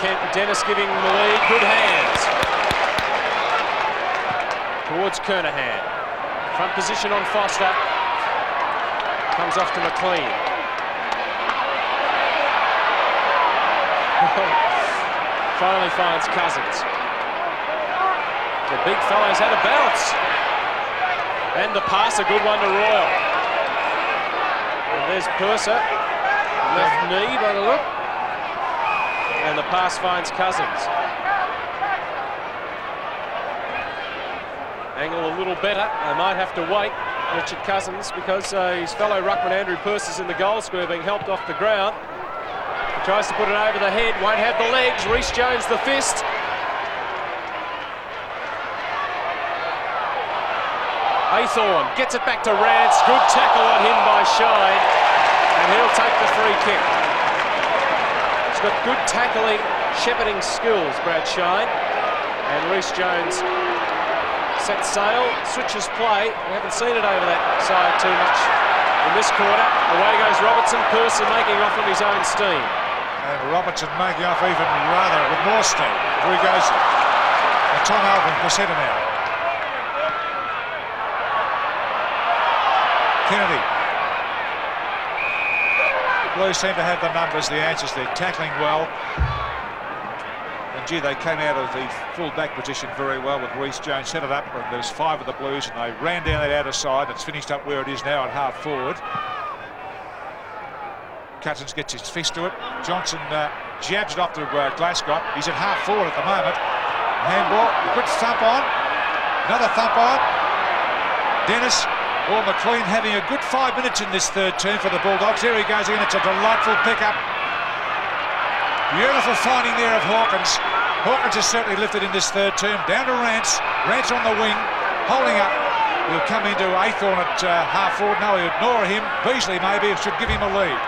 [SPEAKER 1] Kent and Dennis giving the lead. Good hands. Towards Kernahan. Front position on Foster. Comes off to McLean. Finally finds Cousins. The big fella's had a bounce. And the pass, a good one to Royal. And there's Purser. Left knee by the look. And the pass finds Cousins. Angle a little better. They might have to wait, Richard Cousins, because his fellow ruckman Andrew Purser's in the goal square being helped off the ground. He tries to put it over the head, won't have the legs. Rhys Jones the fist. Aythorne gets it back to Rance. Good tackle on him by Shine, and he'll take the free kick. He's got good tackling, shepherding skills, Brad Shine, and Rhys Jones sets sail, switches play. We haven't seen it over that side too much in this quarter. Away goes Robertson. Purser making off of his own steam.
[SPEAKER 2] And Robertson making off even rather with more steam. Here he goes. And Tom Alvin for centre now. Kennedy. Blues seem to have the numbers, the answers. They're tackling well. And gee, they came out of the full-back position very well with Rhys Jones. Set it up, and there's 5 of the Blues, and they ran down that outer side. It's finished up where it is now at half forward. Cousins gets his fist to it. Johnson jabs it off to Glasgow. He's at half forward at the moment. Handball, a good thump on. Another thump on. Dennis or McLean having a good 5 minutes in this third term for the Bulldogs. Here he goes again. It's a delightful pickup. Beautiful finding there of Hawkins. Hawkins has certainly lifted in this third term. Down to Rance. Rance on the wing, holding up. He'll come into Aythorne at half forward. No, he'll ignore him. Beasley maybe should give him a lead.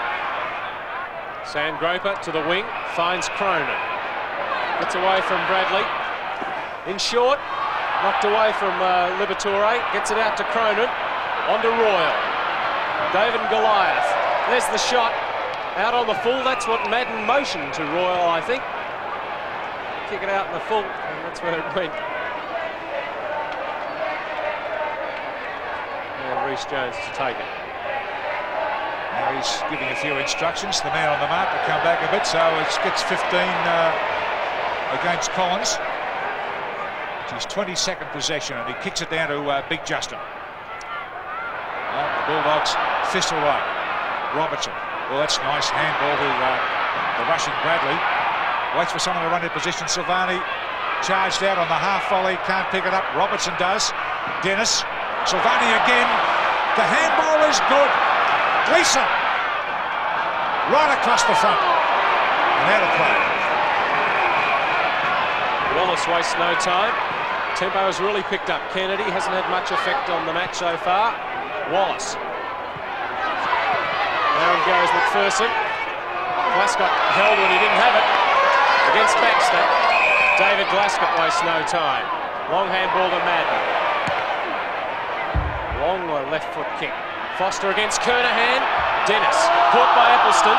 [SPEAKER 1] Sandgroper to the wing, finds Cronin. Gets away from Bradley. In short, knocked away from Liberatore. Gets it out to Cronin. On to Royal. David and Goliath. There's the shot. Out on the full. That's what Madden motioned to Royal, I think. Kick it out in the full, and that's where it went. And Rhys Jones to take it.
[SPEAKER 2] Now he's giving a few instructions. The man on the mark will come back a bit, so it gets 15 against Collins. It's his 22nd possession, and he kicks it down to Big Justin. The Bulldogs fist away. Robertson. Well, that's nice handball to the rushing Bradley. Waits for someone to run in position. Silvani charged out on the half volley. Can't pick it up. Robertson does. Dennis. Silvani again. The handball is good. Gleeson. Right across the front. And out of play.
[SPEAKER 1] Wallace wastes no time. Tempo has really picked up. Kennedy hasn't had much effect on the match so far. Wallace. Down goes McPherson. Glasgow held when he didn't have it. Against Baxter. David Glasgow wastes no time. Long handball to Madden. Long left foot kick. Foster against Kernahan. Dennis. Caught by Appleston.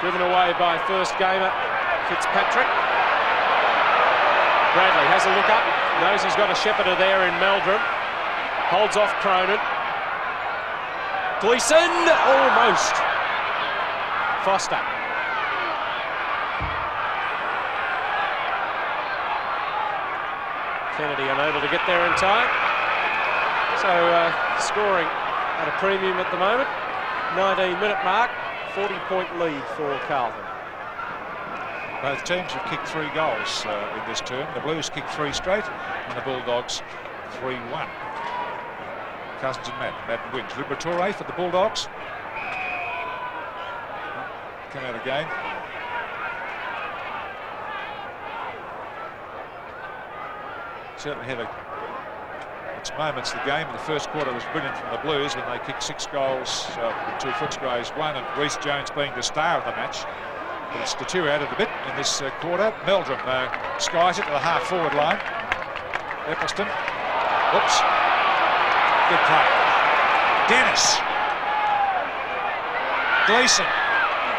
[SPEAKER 1] Driven away by first gamer Fitzpatrick. Bradley has a look up. Knows he's got a shepherder there in Meldrum. Holds off Cronin. Gleeson, almost. Foster. Kennedy unable to get there in time. So scoring at a premium at the moment. 19-minute mark, 40-point lead for Carlton.
[SPEAKER 2] Both teams have kicked 3 goals in this term. The Blues kicked 3 straight, and the Bulldogs 3-1. Cousins and Madden. Madden wins. Liberatore for the Bulldogs. Come out again. Certainly had a its moments. The game in the first quarter was brilliant from the Blues when they kicked 6 goals to Footscray's 1, and Reece Jones being the star of the match. But it's deteriorated a bit in this quarter. Meldrum skies it to the half-forward line. Eccleston. Whoops. Good play. Dennis. Gleeson.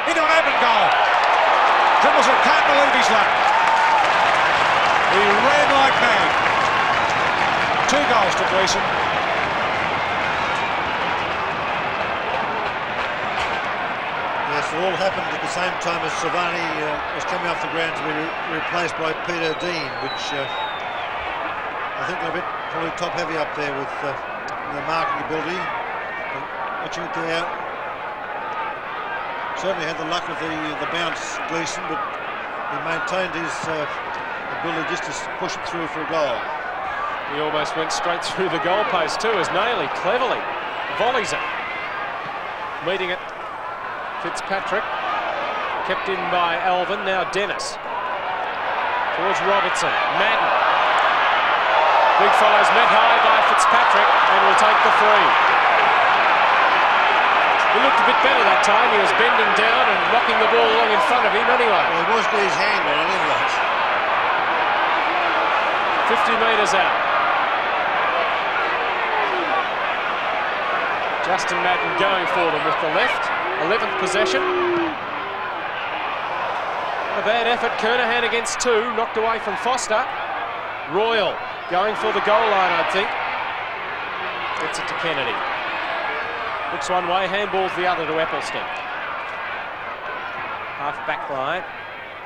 [SPEAKER 2] Into an open goal. Dribbles it. Can't believe he's luck. He ran like mad. 2 goals to Gleeson.
[SPEAKER 3] Yes, it all happened at the same time as Silvani was coming off the ground to be replaced by Peter Dean, which I think they're a bit probably top-heavy up there with their marking ability. But watching it there, certainly had the luck of the bounce, Gleeson, but he maintained his ability just to push it through for a goal.
[SPEAKER 1] He almost went straight through the goalpost too, as Nayley cleverly volleys it. Meeting it, Fitzpatrick, kept in by Alvin, now Dennis. Towards Robertson, Madden. Big fellow's met high by Fitzpatrick and will take the free. He looked a bit better that time. He was bending down and rocking the ball along in front of him anyway.
[SPEAKER 3] Well, he was getting his hand on it anyway.
[SPEAKER 1] 50 metres out. Justin Madden going for them with the left. 11th possession. A bad effort. Kernahan against 2. Knocked away from Foster. Royal going for the goal line, I think. Gets it to Kennedy. Looks one way, handballs the other to Eccleston. Half back line.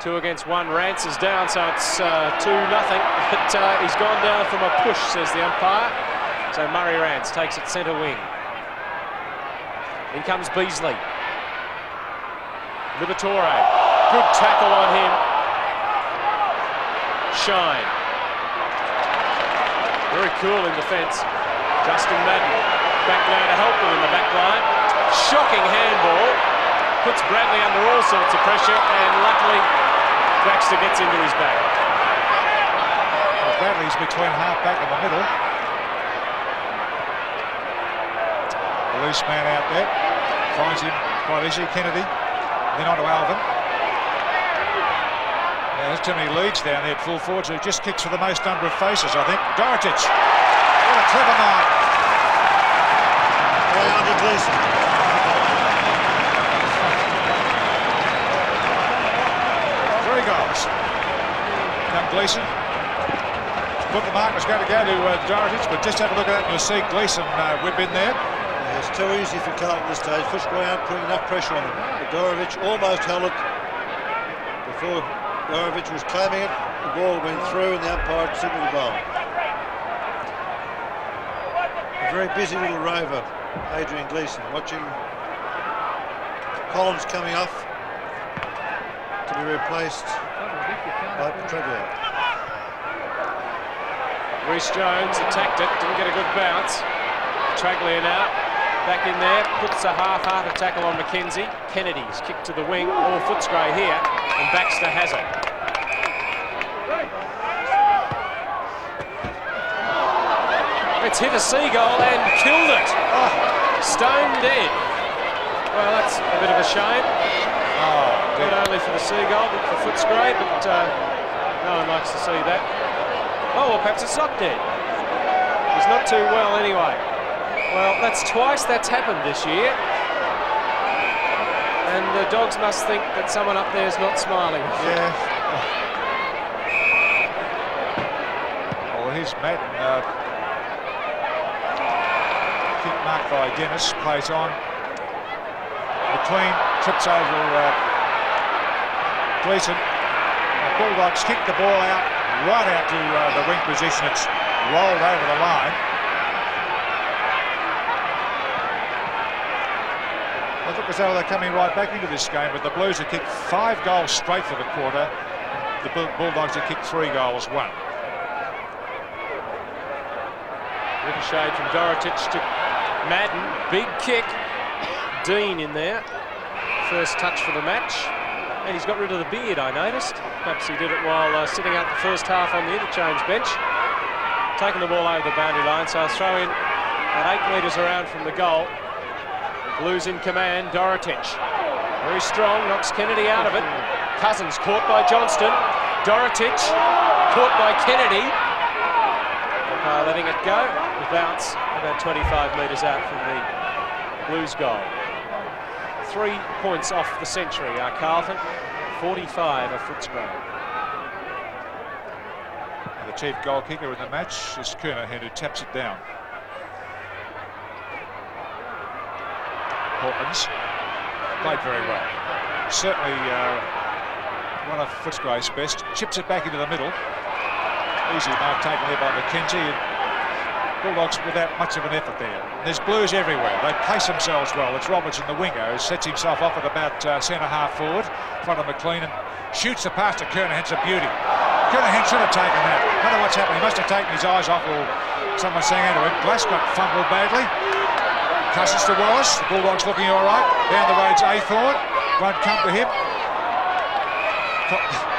[SPEAKER 1] 2 against 1. Rance is down, so it's 2-0. But he's gone down from a push, says the umpire. So Murray Rance takes it centre wing. In comes Beasley. Liberatore. Good tackle on him. Shine. Very cool in defence. Justin Madden back now to help them in the back line. Shocking handball. Puts Bradley under all sorts of pressure, and luckily Baxter gets into his back.
[SPEAKER 2] Well, Bradley's between half-back and the middle. The loose man out there. Finds him quite easy. Kennedy. Then on to Alvin. There's too many leads down there at full forwards, who just kicks for the most number of faces, I think. Dorotic. What a clever mark.
[SPEAKER 3] Way under Gleeson.
[SPEAKER 2] 3 goals. Now Gleeson. Thought the mark was going to go to Dorotic, but just have a look at that and you'll see Gleeson whip in there.
[SPEAKER 3] Yeah, it's too easy for Carlton at this stage. Footscray aren't putting enough pressure on him. But Dorovic almost held it before Dorovic was claiming it. The ball went through and the umpire signalled the goal. A very busy little rover, Adrian Gleeson, watching Collins coming off to be replaced by Petraglia.
[SPEAKER 1] Reece Jones attacked it, didn't get a good bounce. Petraglia now back in there, puts a half-hearted tackle on McKenzie. Kennedy's kicked to the wing, all Footscray here, and Baxter has it. It's hit a seagull and killed it. Oh, stone dead. Well, that's a bit of a shame. Oh, not only for the seagull, but for Footscray, but no one likes to see that. Oh, well, perhaps it's not dead. He's not too well anyway. Well, that's twice that's happened this year. And the Dogs must think that someone up there is not smiling.
[SPEAKER 2] Yeah. Well, here's Madden. Kick marked by Dennis. Plays on. Between. Trips over Gleeson. The Bulldogs kick the ball out. Right out to the wing position. It's rolled over the line. It looked as though they're coming right back into this game, but the Blues have kicked 5 goals straight for the quarter. The Bulldogs have kicked 3 goals, 1.
[SPEAKER 1] Ricochet from Dorotic to Madden. Big kick. Dean in there. First touch for the match. And he's got rid of the beard, I noticed. Perhaps he did it while sitting out the first half on the interchange bench. taken the ball over the boundary line, so a throw in at 8 metres around from the goal. Blues in command, Dorotich. Very strong, knocks Kennedy out of it. Cousins caught by Johnston. Dorotich caught by Kennedy. Letting it go. The bounce about 25 metres out from the Blues goal. 3 points off the century are Carlton, 45 are Footscray.
[SPEAKER 2] The chief goal kicker in the match is Kernahan, who taps it down. Hawkins played very well. Certainly one of Footscray's best. Chips it back into the middle. Easy mark taken there by McKenzie. And Bulldogs without much of an effort there. There's Blues everywhere. They place themselves well. It's Robertson, the winger, who sets himself off at about centre-half forward, in front of McLean, and shoots the pass to Kernahan. It's a beauty. Kernahan should have taken that. I don't know what's happening. He must have taken his eyes off, or someone saying out to him. Glasgow fumbled badly. Cousins to Wallace. The Bulldogs looking all right. Down the road's Athorn. Won't come to him.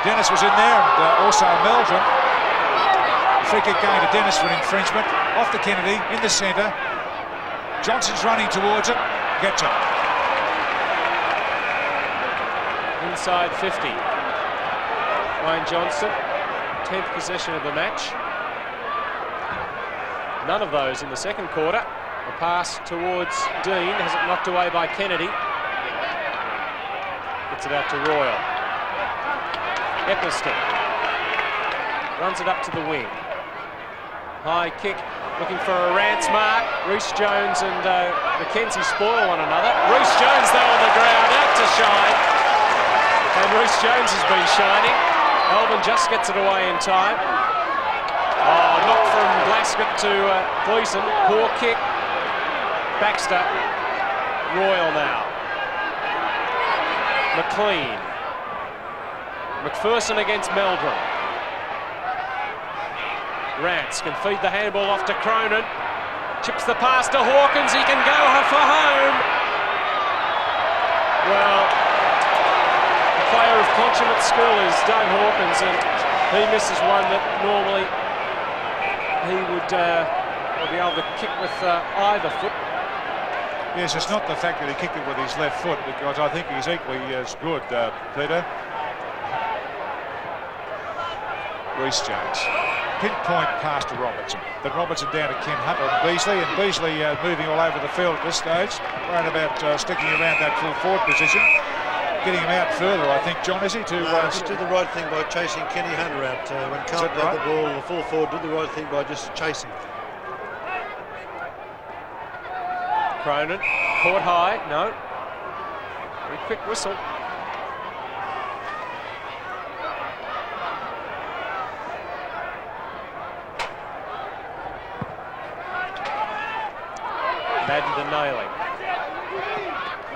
[SPEAKER 2] Dennis was in there, and also Meldrum. Free kick going to Dennis for an infringement. Off to Kennedy, in the centre. Johnson's running towards it. Gets it.
[SPEAKER 1] Inside 50. Wayne Johnston, 10th possession of the match. None of those in the second quarter. The pass towards Dean has it knocked away by Kennedy. Gets it out to Royal. Epperson runs it up to the wing. High kick, looking for a Rance mark. Reece Jones and McKenzie spoil one another. Reece Jones though on the ground, out to shine. And Reece Jones has been shining. Melbourne just gets it away in time. Oh, knock from Glasgow to Gleeson. Poor kick. Baxter. Royal now. McLean. McPherson against Meldrum. Rance can feed the handball off to Cronin. Chips the pass to Hawkins. He can go for home. Well, a player of consummate skill is Doug Hawkins, and he misses one that normally he would be able to kick with either foot.
[SPEAKER 2] Yes, it's not the fact that he kicked it with his left foot, because I think he's equally as good, Peter. Reece Jones. Pinpoint pass to Robertson. Then Robertson down to Ken Hunter and Beasley moving all over the field at this stage. Worried about sticking around that full forward position. Getting him out further, I think, John, is he?
[SPEAKER 3] Just did the right thing by chasing Kenny Hunter out. When Carlton had the ball, the full forward did the right thing by just chasing.
[SPEAKER 1] Cronin, caught high, no. Very quick whistle. Madden to nailing.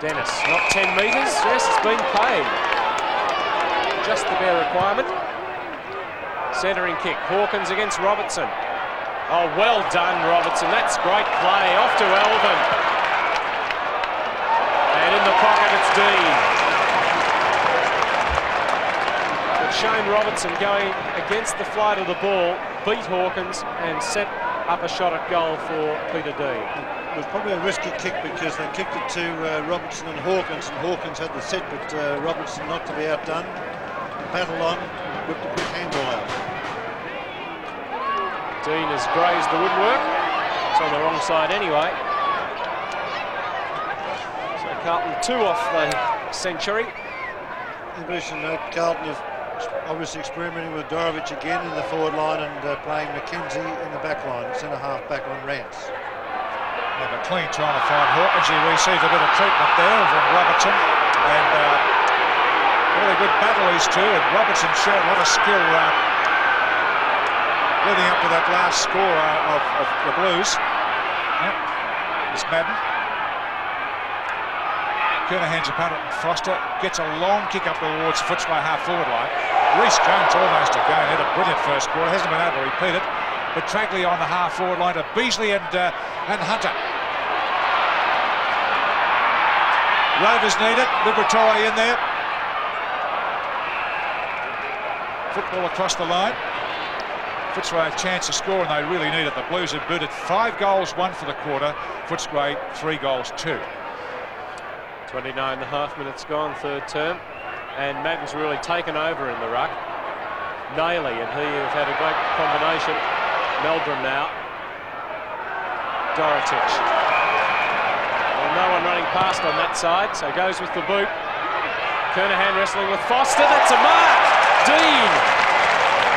[SPEAKER 1] Dennis, not 10 metres. Yes, it's been paid. Just the bare requirement. Centering kick. Hawkins against Robertson. Oh, well done, Robertson. That's great play. Off to Elvin. And in the pocket, it's Dean. But Shane Robertson going against the flight of the ball, beat Hawkins and set up a shot at goal for Peter Dean.
[SPEAKER 3] It was probably a risky kick because they kicked it to Robertson and Hawkins had the set, but Robertson not to be outdone. Battle on, whipped a quick handball out.
[SPEAKER 1] Dean has grazed the woodwork. It's on the wrong side anyway. So Carlton 2 off the century.
[SPEAKER 3] We should note Carlton have obviously experimenting with Dorotich again in the forward line and playing McKenzie in the back line, centre-half back on Rance.
[SPEAKER 2] Yeah, McLean trying to find Hawkins. He receives a bit of treatment there from Robertson. And really good battle these two. And Robertson showed a lot of skill leading up to that last score of the Blues. Yep. It's Madden. Kernahan's opponent, Foster, gets a long kick up towards the Footscray half-forward line. Reece Jones almost again had a brilliant first quarter. Hasn't been able to repeat it. But Trackley on the half-forward line to Beasley and Hunter. Rovers need it. Liberatore in there. Football across the line. Footscray a chance to score, and they really need it. The Blues have booted 5 goals, 1 for the quarter. Footscray 3 goals, 2.
[SPEAKER 1] 29.5 minutes gone, third term, and Madden's really taken over in the ruck. Nayley and he have had a great combination. Meldrum now. Dorotic. Well, no one running past on that side, so goes with the boot. Kernahan wrestling with Foster. That's a mark. Dean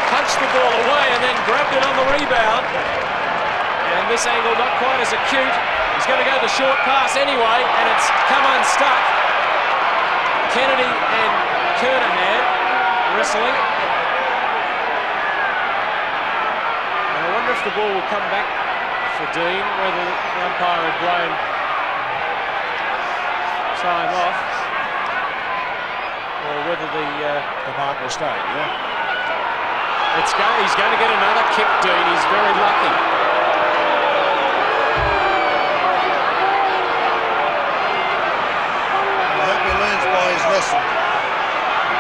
[SPEAKER 1] punched the ball away and then grabbed it on the rebound. And this angle not quite as acute. He's going to go the short pass anyway, and it's come unstuck. Kennedy and Kernahan wrestling. And I wonder if the ball will come back for Dean, whether the umpire had blown time off, or whether the
[SPEAKER 2] mark will stay, yeah.
[SPEAKER 1] He's going to get another kick, Dean. He's very lucky.
[SPEAKER 3] I hope he learns by his lesson.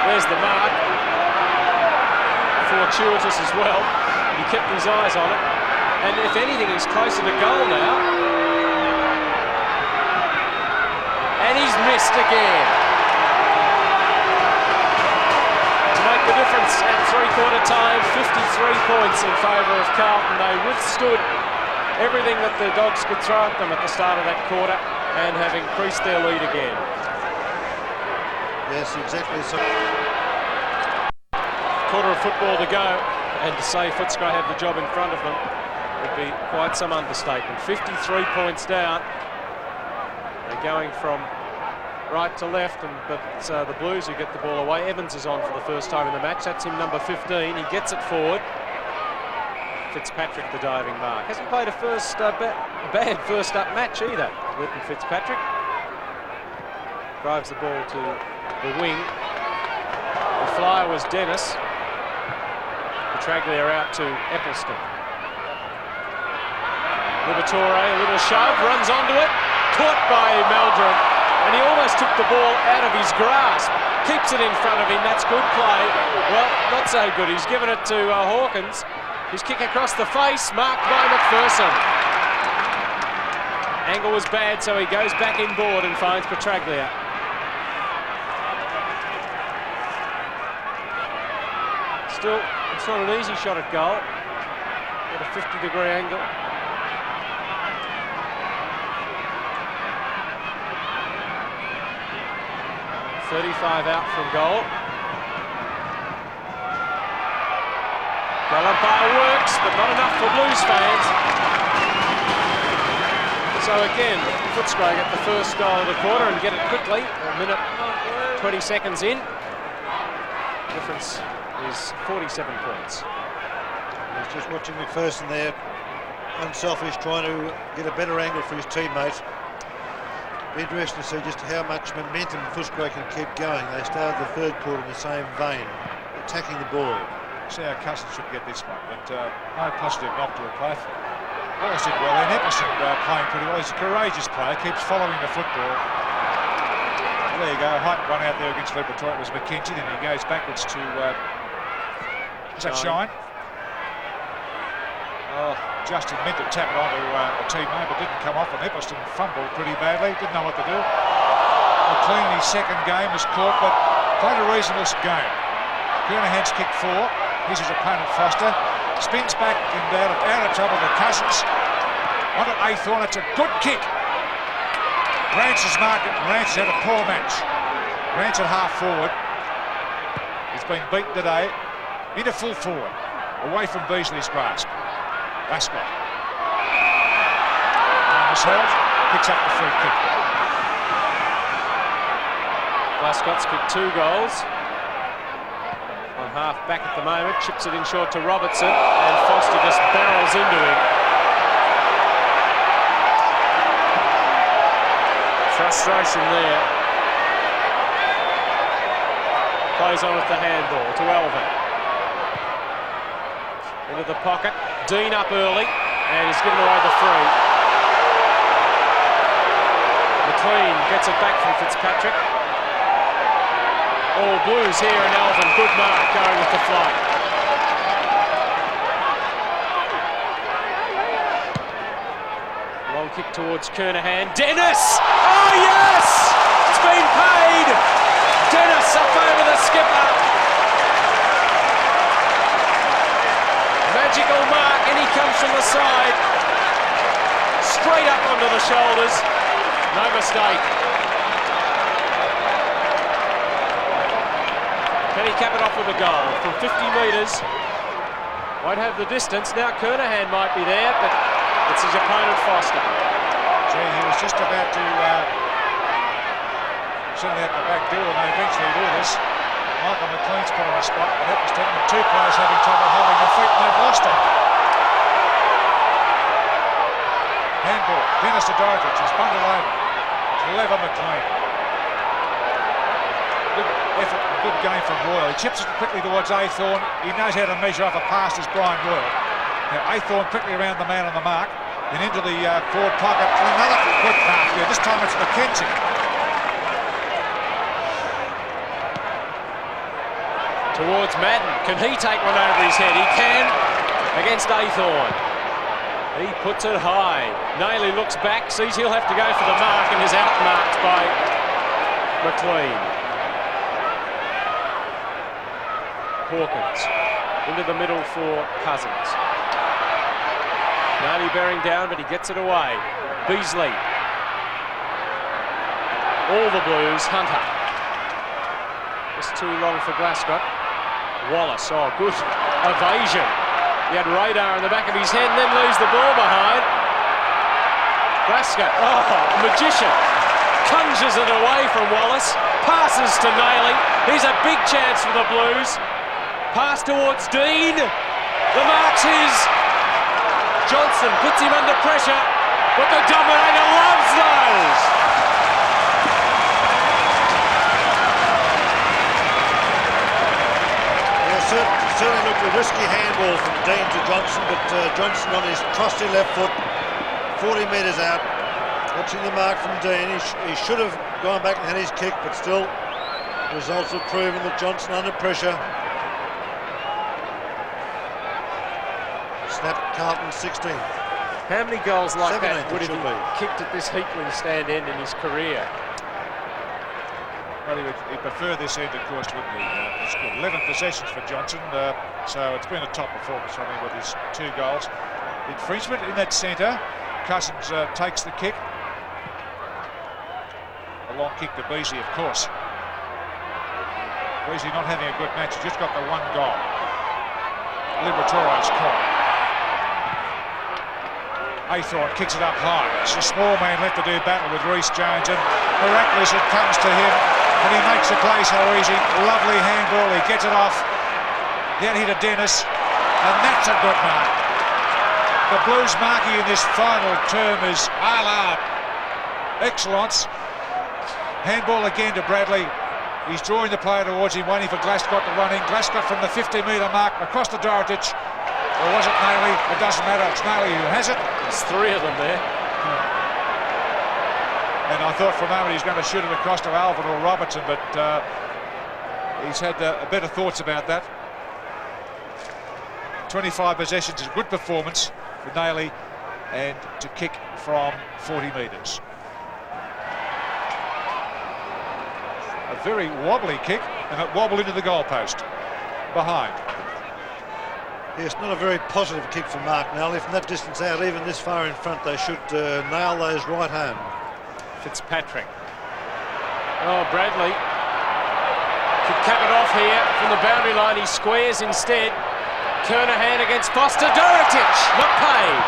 [SPEAKER 1] There's the mark. Fortuitous as well. He kept his eyes on it. And if anything, he's closer to goal now. And he's missed again. To make the difference at three-quarter time, 53 points in favour of Carlton. They withstood everything that the Dogs could throw at them at the start of that quarter and have increased their lead again.
[SPEAKER 3] Yes, exactly so.
[SPEAKER 1] Quarter of football to go, and to say Footscray have the job in front of them would be quite some understatement. 53 points down. They're going from right to left, but the Blues who get the ball away. Evans is on for the first time in the match. That's him, number 15. He gets it forward. Fitzpatrick, the diving mark. Hasn't played a bad first-up match either, Lytton Fitzpatrick. Drives the ball to the wing. The flyer was Dennis. Petraglia out to Eccleston. Liberatore, a little shove, runs onto it, caught by Meldrum, and he almost took the ball out of his grasp. Keeps it in front of him, that's good play. Well, not so good. He's given it to Hawkins. His kick across the face, marked by McPherson. Angle was bad, so he goes back inboard and finds Petraglia. Still, it's not an easy shot at goal. At a 50-degree angle. .35 out from goal. Goal umpire works, but not enough for Blues fans. So again, Footscray get the first goal of the quarter and get it quickly. A minute, 20 seconds in. Difference is 47 points.
[SPEAKER 3] He's just watching McPherson there, unselfish, trying to get a better angle for his teammates. Be interesting to see just how much momentum Footscray can keep going. They started the third quarter in the same vein, attacking the ball.
[SPEAKER 2] See how Cousins should get this one, but no positive knock to a play. Always did well. And Epperson playing pretty well. He's a courageous player, keeps following the football. Well, there you go, height run out there against Liberatore. It was McKenzie, then he goes backwards to is that Shine? Oh, Justin meant to tap it onto a teammate, but didn't come off, and Epperson fumbled pretty badly, didn't know what to do. McLean, his second game, was caught, but played a reasonable game. Kernahan's kicked 4. Here's his opponent, Foster. Spins back and out of trouble to Cousins. On at Athorn, it's a good kick. Rance has marked it, and Rance has had a poor match. Rance at half forward. He's been beaten today. Into full forward, away from Beasley's grasp. Lascott. Himself picks up the free kick.
[SPEAKER 1] Lascott's kicked 2 goals. On half back at the moment, chips it in short to Robertson, and Foster just barrels into him. Frustration there. Plays on with the handball to Elvin. Into the pocket, Dean up early, and he's given away the free. McLean gets it back from Fitzpatrick. All Blues here, and Elvin, good mark, going with the flight. towards Kernahan. Dennis! Oh yes! It's been paid! Dennis up over the skipper. Magical mark, and he comes from the side. Straight up onto the shoulders. No mistake. Can he cap it off with a goal from 50 metres? Won't have the distance. Now Kernahan might be there, but it's his opponent Foster.
[SPEAKER 2] Gee, he was just about to send out the back door and they eventually do this. Michael McLean's put on the spot, but that was taken with two players having trouble holding their feet and they've lost it. Handball, Dennis to Dorothy, he's bundled over. To Lever McLean. Good effort, good game from Royal. He chips it quickly towards Aythorne. He knows how to measure up a pass as Brian Royal. Now Aythorne quickly around the man on the mark, and into the forward pocket, and another good mark here. This time it's McKenzie.
[SPEAKER 1] Towards Madden. Can he take one over his head? He can against Aythorne. He puts it high. Nayley looks back, sees he'll have to go for the mark, and is outmarked by McLean. Hawkins into the middle for Cousins. Nayley bearing down, but he gets it away. Beasley. All the Blues. Hunter. Just too long for Glasgow. Wallace, oh good evasion. He had radar in the back of his head and then leaves the ball behind. Glasgow, oh, magician. Conjures it away from Wallace. Passes to Nayley. Here's a big chance for the Blues. Pass towards Dean. The mark's his. Johnson puts him under pressure, but the Dominator loves those.
[SPEAKER 3] Certainly looked a risky handball from Dean to Johnson, but Johnson on his trusty left foot, 40 metres out, watching the mark from Dean. He should have gone back and had his kick, but still, results have proven that Johnson under pressure snapped Carlton 16.
[SPEAKER 1] How many goals like that
[SPEAKER 3] 17
[SPEAKER 1] would have he kicked at this Heatling stand end in his career?
[SPEAKER 2] Well, he'd prefer this end, of course, wouldn't he? It's good. 11 possessions for Johnson, so it's been a top performance from him with his 2 goals. Infringement in that centre. Cousins takes the kick. A long kick to Beasley, of course. Beasley not having a good match, he just got the 1 goal. Liberatore's caught. Aythorne kicks it up high. It's a small man left to do battle with Reece Jones, and miraculously it comes to him. And he makes the play so easy. Lovely handball. He gets it off. Down here to Dennis. And that's a good mark. The Blues marking in this final term is a la excellence. Handball again to Bradley. He's drawing the player towards him, waiting for Glasgow to run in. Glasgow from the 50-metre mark across to Dorotich. Or was it Nayley? It doesn't matter. It's Nayley who has it.
[SPEAKER 1] There's 3 of them there.
[SPEAKER 2] And I thought for a moment he's going to shoot it across to Alvin or Robertson, but he's had better thoughts about that. 25 possessions is a good performance for Nayley, and to kick from 40 metres. A very wobbly kick, and it wobbled into the goalpost behind.
[SPEAKER 3] Yes, not a very positive kick from Mark Nayley. From that distance out, even this far in front, they should nail those right home.
[SPEAKER 1] Fitzpatrick. Oh, Bradley could cap it off here from the boundary line. He squares instead. Kernahan against Foster. Dorotich, not paid.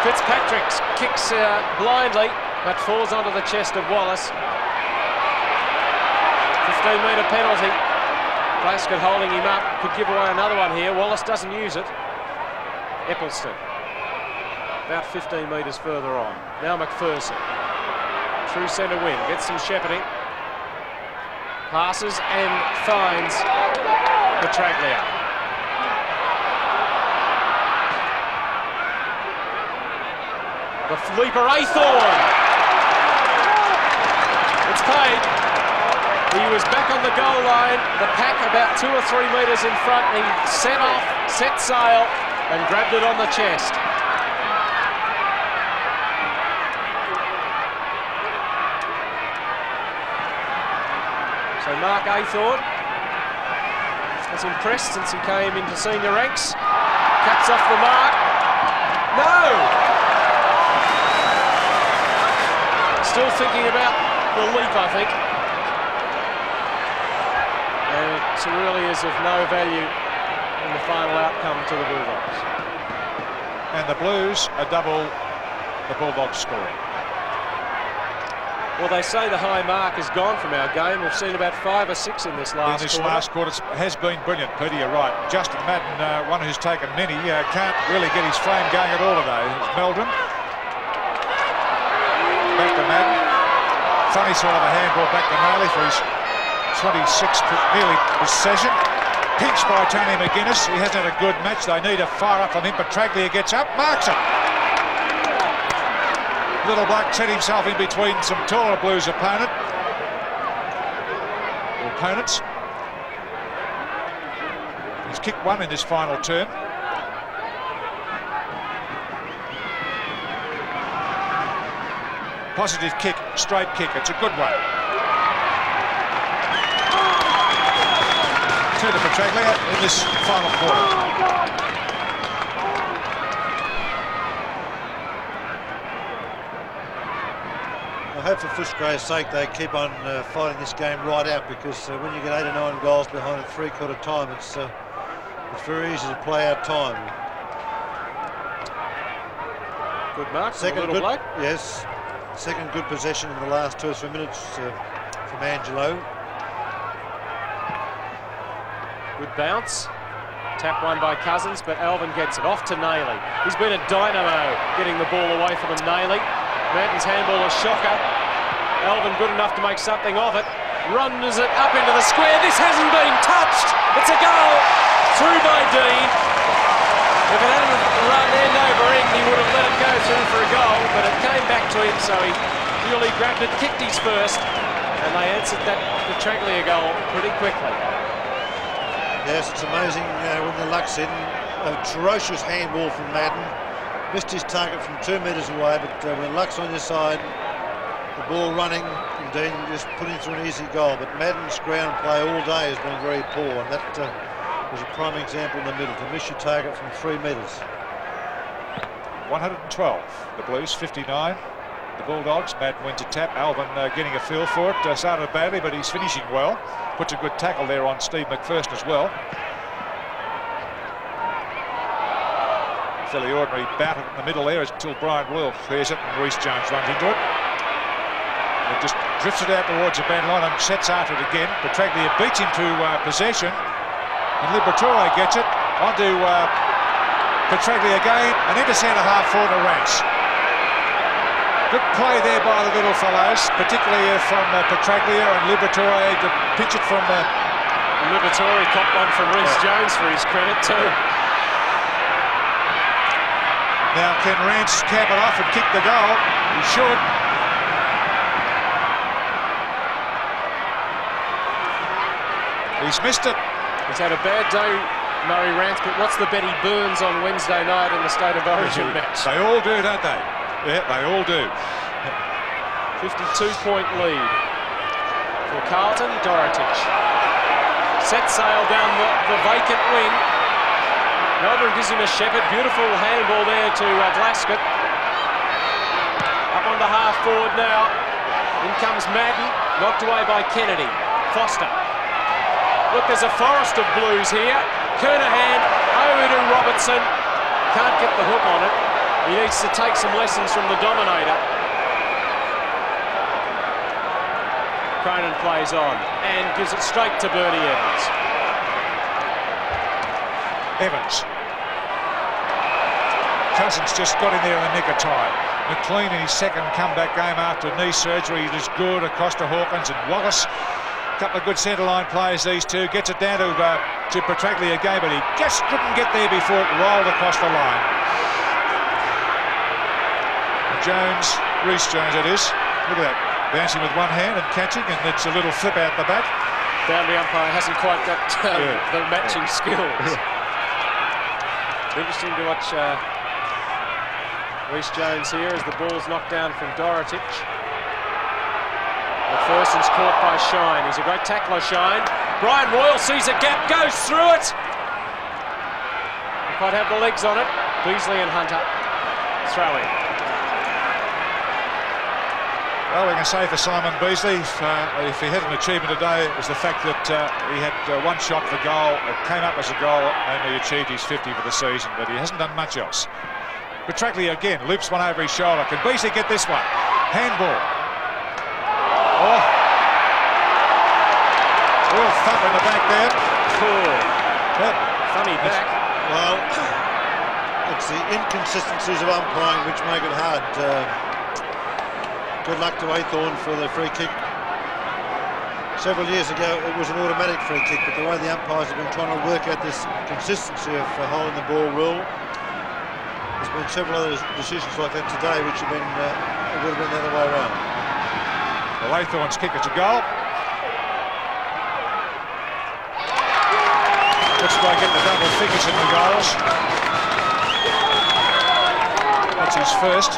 [SPEAKER 1] Fitzpatrick kicks blindly, but falls onto the chest of Wallace. 15-metre penalty. Glasgow holding him up. Could give away another one here. Wallace doesn't use it. Eccleston. About 15 metres further on. Now McPherson. Through centre wing, gets some shepherding. Passes and finds Petraglia. The leaper Aythorne. It's paid. He was back on the goal line. The pack about 2 or 3 metres in front. He set off, set sail, and grabbed it on the chest. Mark Aythorne has impressed since he came into senior ranks. Cuts off the mark. No! Still thinking about the leap, I think. And it really is of no value in the final outcome to the Bulldogs.
[SPEAKER 2] And the Blues are double the Bulldogs scoring.
[SPEAKER 1] Well, they say the high mark is gone from our game. We've seen about 5 or 6 in this last quarter.
[SPEAKER 2] last quarter has been brilliant, Peter, you're right. Justin Madden, one who's taken many, can't really get his frame going at all today. It's Meldrum. Back to Madden. Funny sort of a handball back to Maley for his 26th nearly possession. Pinched by Tony McGuinness. He hasn't had a good match. They need a fire up on him. Petraglia gets up, marks it. Little Black set himself in between some taller Blues opponents. He's kicked one in this final term. Positive kick, straight kick. It's a good one. To the Petraglia in this final quarter.
[SPEAKER 3] I hope for Footscray's sake they keep on fighting this game right out, because when you get 8 or 9 goals behind at three-quarter time, it's very easy to play out time.
[SPEAKER 1] Good mark.
[SPEAKER 3] Second
[SPEAKER 1] Little Black.
[SPEAKER 3] Yes. Second good possession in the last 2 or 3 minutes from Angelo.
[SPEAKER 1] Good bounce. Tap one by Cousins, but Alvin gets it off to Nayley. He's been a dynamo getting the ball away from him, Nayley. Manton's handball a shocker. Alvin good enough to make something of it. Runs it up into the square. This hasn't been touched. It's a goal. Through by Dean. If it hadn't run end over end, he would have let it go through for a goal, but it came back to him, so he really grabbed it, kicked his first, and they answered that Petraglia goal pretty quickly.
[SPEAKER 3] Yes, it's amazing when the luck's in. A ferocious handball from Madden. Missed his target from 2 metres away, but when luck's on your side, the ball running, and Dean just putting through an easy goal. But Madden's ground play all day has been very poor, and that was a prime example in the middle, to miss your target from 3 metres.
[SPEAKER 2] 112, the Blues 59. The Bulldogs, Madden wins a tap. Alvin getting a feel for it. Started badly, but he's finishing well. Puts a good tackle there on Steve McPherson as well. Fairly ordinary bout in the middle there until Brian Will clears it and Reece Jones runs into it. And it just drifts it out towards the band line and sets after it again. Petraglia beats him to possession, and Liberatore gets it onto Petraglia again and into centre half for the Rats. Good play there by the little fellows, particularly from Petraglia and Liberatore to pitch it from
[SPEAKER 1] Liberatore copped one from Reece Jones for his credit too.
[SPEAKER 2] Now can Rance cap it off and kick the goal? He should. He's missed it.
[SPEAKER 1] He's had a bad day, Murray Rance, but what's the bet he burns on Wednesday night in the State of Origin match?
[SPEAKER 2] They all do, don't they? Yeah, they all do.
[SPEAKER 1] 52-point lead for Carlton. Dorotich set sail down the vacant wing. Melbourne gives him a shepherd. Beautiful handball there to Glasgow. Up on the half forward now. In comes Madden, knocked away by Kennedy. Foster. Look, there's a forest of Blues here. Kernahan over to Robertson. Can't get the hook on it. He needs to take some lessons from the Dominator. Cronin plays on and gives it straight to Bernie Evans.
[SPEAKER 2] Cousins just got in there in the nick of time. McLean in his second comeback game after knee surgery. He does good. Acosta Hawkins and Wallace. A couple of good centre line players, these two. Gets it down to Petraglia again, but he just couldn't get there before it rolled across the line. Jones, Reece Jones it is. Look at that. Bouncing with one hand and catching, and it's a little flip out the back.
[SPEAKER 1] Boundary umpire hasn't quite got the matching skills. Interesting to watch Reece Jones here as the ball's knocked down from Dorotich. McPherson's caught by Shine. He's a great tackler, Shine. Brian Royal sees a gap, goes through it. Quite have the legs on it. Beasley and Hunter throw in.
[SPEAKER 2] Well, we can say for Simon Beasley, if he had an achievement today, it was the fact that he had one shot for goal. It came up as a goal and he achieved his 50 for the season, but he hasn't done much else. Petrackley again loops one over his shoulder. Can Beasley get this one? Handball. Oh. Real thump in the back there.
[SPEAKER 1] Cool. Funny back.
[SPEAKER 3] Well, it's the inconsistencies of umpiring which make it hard. Good luck to Aythorne for the free kick. Several years ago it was an automatic free kick, but the way the umpires have been trying to work out this consistency of holding the ball rule, there's been several other decisions like that today which have been it would have been the other way around.
[SPEAKER 2] Well, Aythorne's kick is a goal. Footscray get the double figures in the goals. That's his first.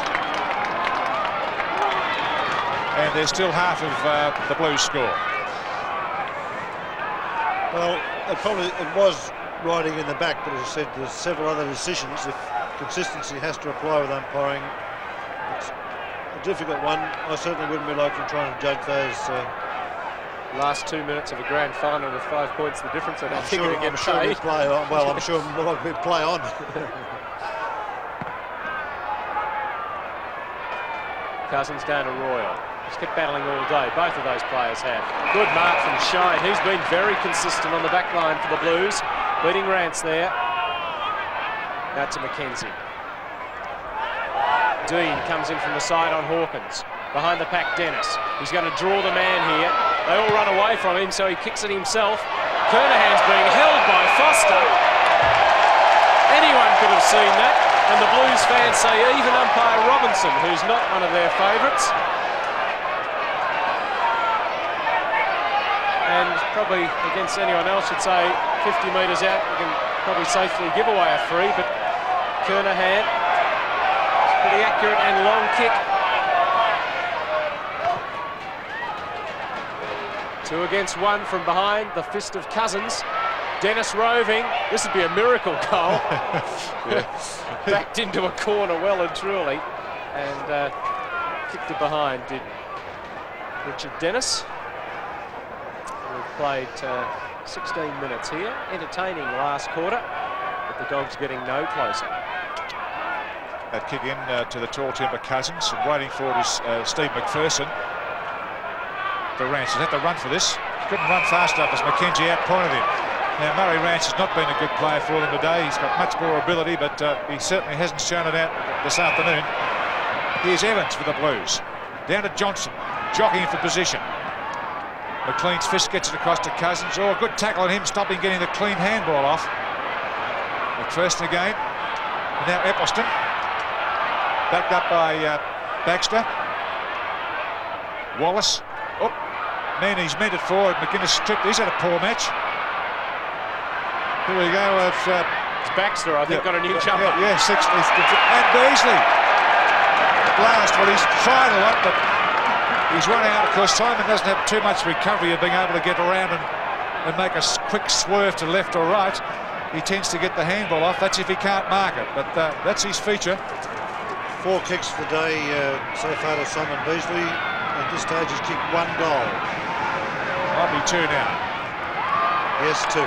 [SPEAKER 2] And there's still half of the Blues score.
[SPEAKER 3] Well, it was riding in the back, but as I said, there's several other decisions. If consistency has to apply with umpiring, it's a difficult one. I certainly wouldn't be liking trying to judge those.
[SPEAKER 1] Last 2 minutes of a grand final with 5 points the difference. I don't think it'll get paid.
[SPEAKER 3] Play on. Well, I'm sure we play on.
[SPEAKER 1] Cousins down to Royal. Just kept battling all day. Both of those players have. Good mark from Shine. He's been very consistent on the back line for the Blues. Beating Rance there. Out to Mackenzie. Dean comes in from the side on Hawkins. Behind the pack, Dennis. He's going to draw the man here. They all run away from him, so he kicks it himself. Kernahan's being held by Foster. Anyone could have seen that. And the Blues fans say even umpire Robinson, who's not one of their favourites. And probably against anyone else would say 50 metres out, you can probably safely give away a free, but Kernahan, pretty accurate and long kick. 2 against 1 from behind, the fist of Cousins. Dennis roving. This would be a miracle goal. Backed into a corner well and truly, and kicked it behind, did Richard Dennis. We've played 16 minutes here. Entertaining last quarter, but the Dogs getting no closer.
[SPEAKER 2] That kick in to the tall timber Cousins, and waiting for it is Steve McPherson. Rance has had to run for this. Couldn't run fast enough as Mackenzie outpointed him. Now, Murray Rance has not been a good player for them today. He's got much more ability, but he certainly hasn't shown it out this afternoon. Here's Evans for the Blues. Down to Johnson, jockeying for position. McLean's fist gets it across to Cousins. Oh, a good tackle on him, stopping getting the clean handball off. McPherson again. And now Eccleston. Backed up by Baxter. Wallace. Oh, Manny's meant it forward. McGuinness stripped. He's had a poor match. Here we go. It's
[SPEAKER 1] Baxter, I think, got a new jumper.
[SPEAKER 2] Yeah, 60. And Beasley. At last, well, he's tried a lot, but he's run out. Of course, Simon doesn't have too much recovery of being able to get around and make a quick swerve to left or right. He tends to get the handball off. That's if he can't mark it, but that's his feature.
[SPEAKER 3] 4 kicks for the day so far to Simon Beasley. At this stage, he's kicked 1 goal.
[SPEAKER 2] Might be 2 now.
[SPEAKER 3] Yes, 2.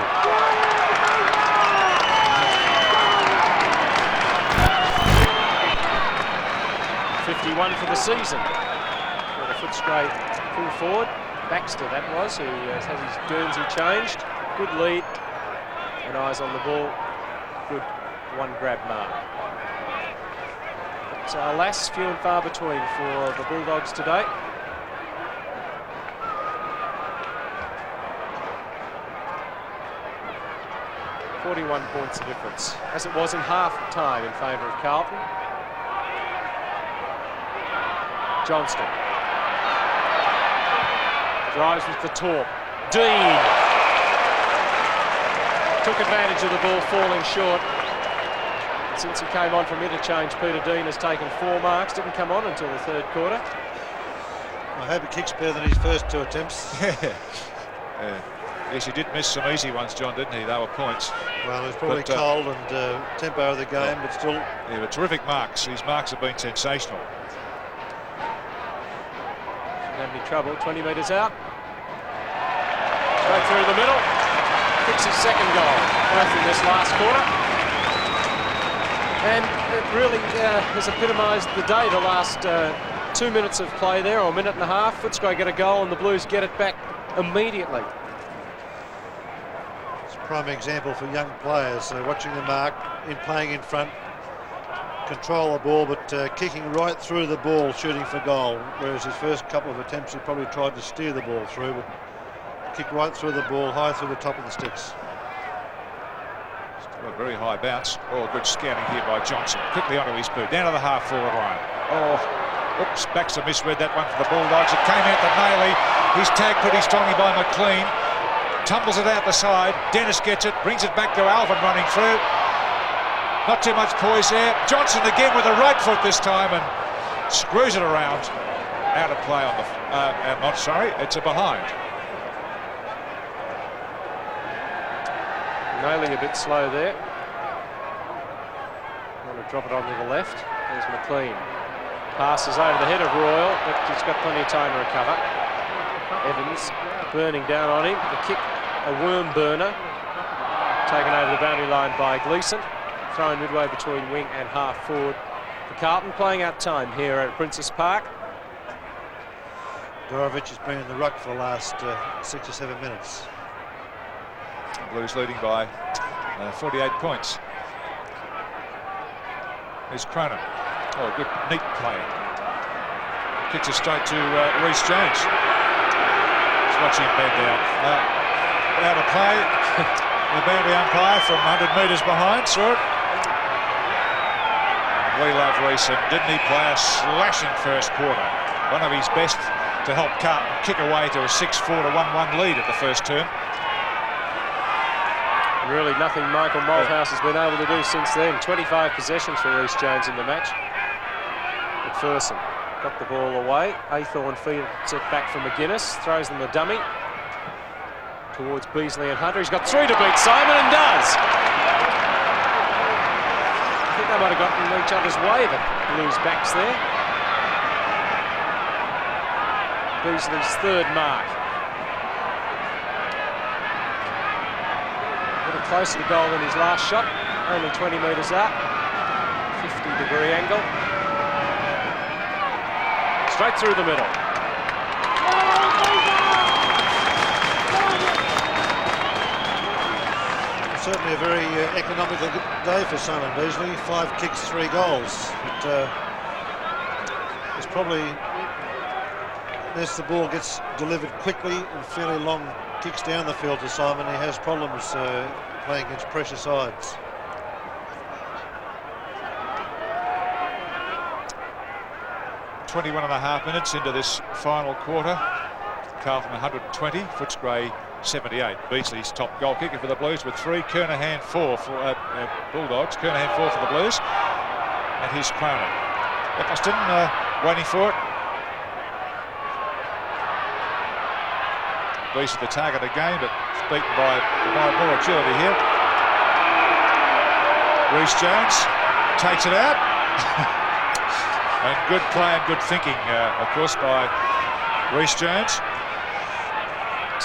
[SPEAKER 1] 51 for the season. For the Footscray full forward. Baxter, that was, who has had his Guernsey changed. Good lead and eyes on the ball. Good 1 grab mark. But alas, few and far between for the Bulldogs today. .41 points of difference, as it was in half time in favour of Carlton. Johnston drives with the torp. Dean took advantage of the ball falling short. And since he came on from interchange, Peter Dean has taken 4 marks. Didn't come on until the 3rd quarter.
[SPEAKER 3] I hope he kicks better than his first 2 attempts.
[SPEAKER 2] Yes, he did miss some easy ones, John, didn't he? They were points.
[SPEAKER 3] Well, it's probably cold and tempo of the game, but still.
[SPEAKER 2] Yeah, but terrific marks. His marks have been sensational.
[SPEAKER 1] Shouldn't have any trouble. 20 metres out. Straight through the middle. Kicks his second goal, both in this last quarter. And it really has epitomised the day, the last 2 minutes of play there, or a minute and a half. Footscray get a goal and the Blues get it back immediately.
[SPEAKER 3] It's a prime example for young players, watching the mark, playing in front, control the ball, but kicking right through the ball, shooting for goal. Whereas his first couple of attempts, he probably tried to steer the ball through, but kick right through the ball, high through the top of the sticks.
[SPEAKER 2] Still a very high bounce. Oh, good scouting here by Johnson. Quickly onto his boot, down to the half-forward line. Oh, oops, Baxter misread that one for the Bulldogs. It came out to Nayley. He's tagged pretty strongly by McLean. Tumbles it out the side. Dennis gets it, brings it back to Alvin running through. Not too much poise there. Johnson again with the right foot this time and screws it around. Out of play on the... not sorry, it's a behind.
[SPEAKER 1] Nayley a bit slow there. Want to drop it onto the left. There's McLean. Passes over the head of Royal, but he's got plenty of time to recover. Evans burning down on him. The kick, a worm burner. Taken over the boundary line by Gleeson. Thrown midway between wing and half forward for Carlton. Playing out time here at Princess Park.
[SPEAKER 3] Dorovic has been in the ruck for the last 6 or 7 minutes.
[SPEAKER 2] Blues leading by 48 points. Here's Cronin. Oh, good, neat play. Kicks it straight to Reece Jones. Just watching him bend down. Out of play. The boundary umpire from 100 metres behind saw it. We love Reece, and didn't he play a slashing first quarter? One of his best to help Carlton kick away to a 6-4 to 1-1 lead at the first term.
[SPEAKER 1] Really nothing Michael Malthouse has been able to do since then. 25 possessions for Reece Jones in the match. McPherson got the ball away. Aythorne feeds it back from McGuinness. Throws them a dummy towards Beasley and Hunter. He's got 3 to beat Simon and does. I think they might have gotten each other's way, the Blues backs there. Beasley's 3rd mark. Closer to goal than his last shot, only 20 metres out, 50-degree angle, straight through the middle.
[SPEAKER 3] Certainly a very economical day for Simon Beasley. 5 kicks, 3 goals. But it's probably, unless the ball gets delivered quickly and fairly long kicks down the field to Simon, he has problems playing against pressure sides.
[SPEAKER 2] .21.5 minutes into this final quarter. Carlton 120, Footscray 78. Beasley's top goal kicker for the Blues with 3. Kernahan 4 for Bulldogs. Kernahan 4 for the Blues. And here's Cronin. Eccleston waiting for it. Beasley the target again, but beaten by more agility here. Reece Jones takes it out. And good play and good thinking, of course, by Reece Jones.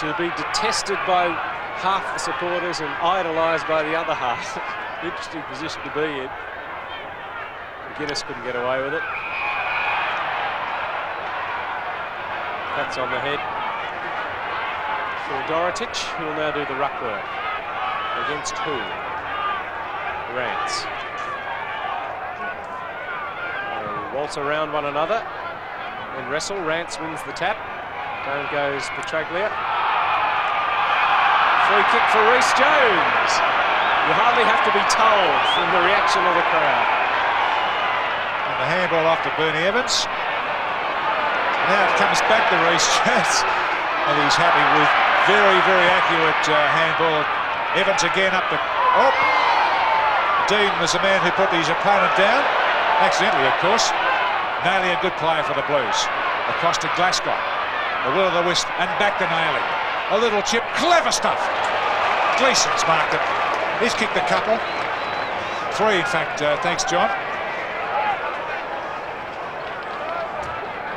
[SPEAKER 1] To be detested by half the supporters and idolised by the other half. Interesting position to be in. McGuinness couldn't get away with it. That's on the head for Dorotic, who will now do the ruck work. Against who? Rance. They'll waltz around one another and wrestle. Rance wins the tap. Down goes Petraglia. Free kick for Reece Jones. You hardly have to be told from the reaction of the crowd.
[SPEAKER 2] And the handball off to Bernie Evans. Now it comes back to Reece Jones. And he's happy with very, very accurate handball. Evans again up the... Oh! Dean was the man who put his opponent down. Accidentally, of course. Nayley, a good player for the Blues. Across to Glasgow. The will of the wisp and back to Nayley. A little chip, clever stuff. Gleeson's marked it. He's kicked a couple. 3 in fact, thanks John.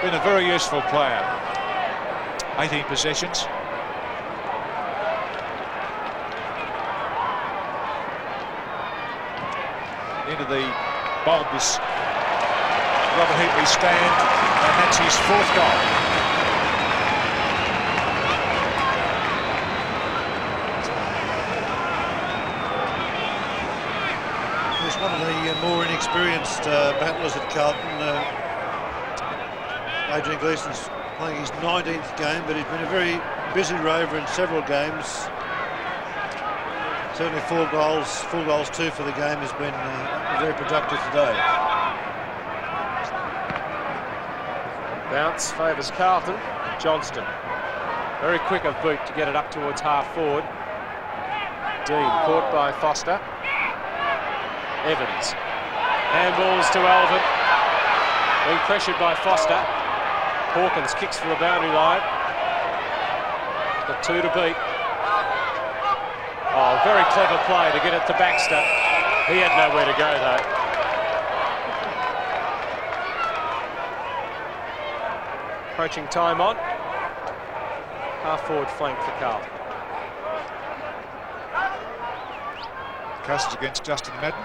[SPEAKER 2] Been a very useful player. 18 possessions. Into the bulbous Robert Heatley stand, and that's his 4th goal.
[SPEAKER 3] He's one of the more inexperienced battlers at Carlton. Adrian Gleeson's playing his 19th game, but he's been a very busy rover in several games. Certainly 4 goals, 2 for the game, has been very productive today.
[SPEAKER 1] Bounce favours Carlton. Johnston, very quick of boot to get it up towards half forward. Dean caught by Foster. Evans, handballs to Alvin, being pressured by Foster. Hawkins kicks for a boundary line. Got 2 to beat. Oh, very clever play to get it to Baxter. He had nowhere to go though. Approaching time on. Half forward flank for Carlton.
[SPEAKER 2] Castles against Justin Madden.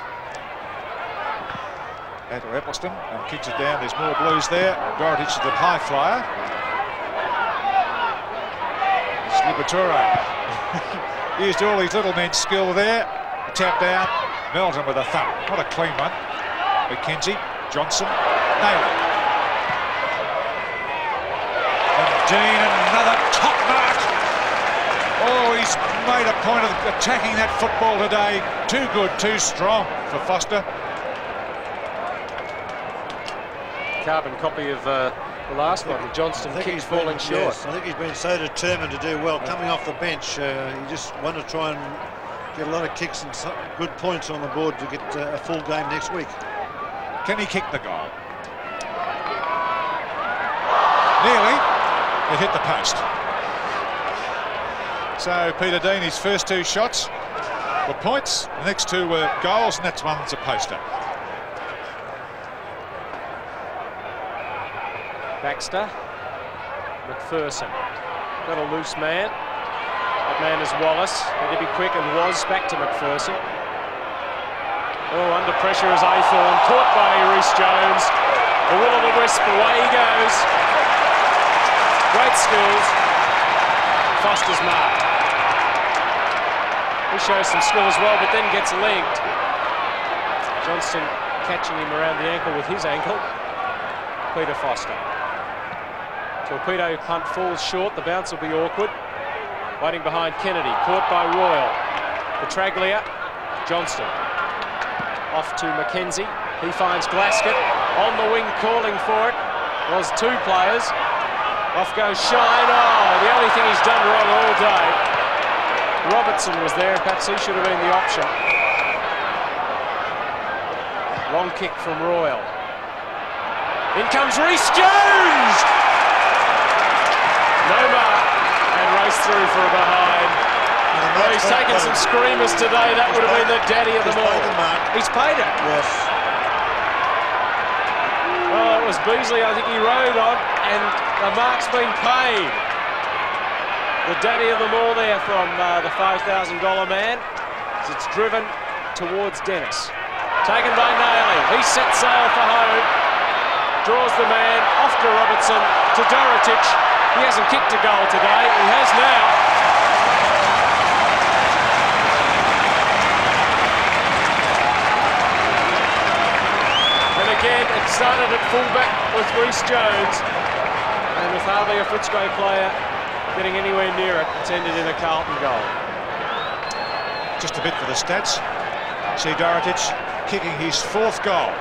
[SPEAKER 2] Out to Eccleston and kicks it down. There's more Blues there. Dorotich to the high flyer. Liberatore used all his little men's skill there. A tap down. Melton with a thump. What a clean one. McKenzie, Johnson, Naylor. And Dean, another top mark. Oh, he's made a point of attacking that football today. Too good, too strong for Foster.
[SPEAKER 1] Carbon copy of the last one. Johnston kick falling short.
[SPEAKER 3] Yes, I think he's been so determined to do well. Coming off the bench, you just want to try and get a lot of kicks and some good points on the board to get a full game next week.
[SPEAKER 2] Can he kick the goal? Nearly. It hit the post. So Peter Dean, his first 2 shots were points. The next 2 were goals, and that's one that's a poster.
[SPEAKER 1] Baxter, McPherson, got a loose man. That man is Wallace. Had to be quick and was back to McPherson. Oh, under pressure is Aythorne, caught by Rhys Jones. The will of the wisp, away he goes. Great skills. Foster's mark. He shows some skill as well, but then gets linked. Johnston catching him around the ankle with his ankle. Peter Foster. Torpedo punt falls short. The bounce will be awkward. Waiting behind Kennedy. Caught by Royal. Petraglia. Johnston. Off to Mackenzie. He finds Glasgow. On the wing calling for it. Was 2 players. Off goes Shine. Oh, the only thing he's done wrong all day. Robertson was there. Perhaps he should have been the option. Long kick from Royal. In comes Rhys Jones! No mark, and race through for a behind. Oh, he's taken some screamers today. That would have been the daddy of them all. He's paid it.
[SPEAKER 3] Yes.
[SPEAKER 1] Oh, it was Beasley, I think he rode on, and the mark's been paid. The daddy of them all there from the $5,000 man. As it's driven towards Dennis. Taken by Nayley. He sets sail for home. Draws the man off to Robertson, to Dorotich. He hasn't kicked a goal today. He has now. And again, it started at fullback with Rhys Jones. And with hardly a Footscray player getting anywhere near it, it's ended in a Carlton goal.
[SPEAKER 2] Just a bit for the stats. See Dorotich kicking his 4th goal.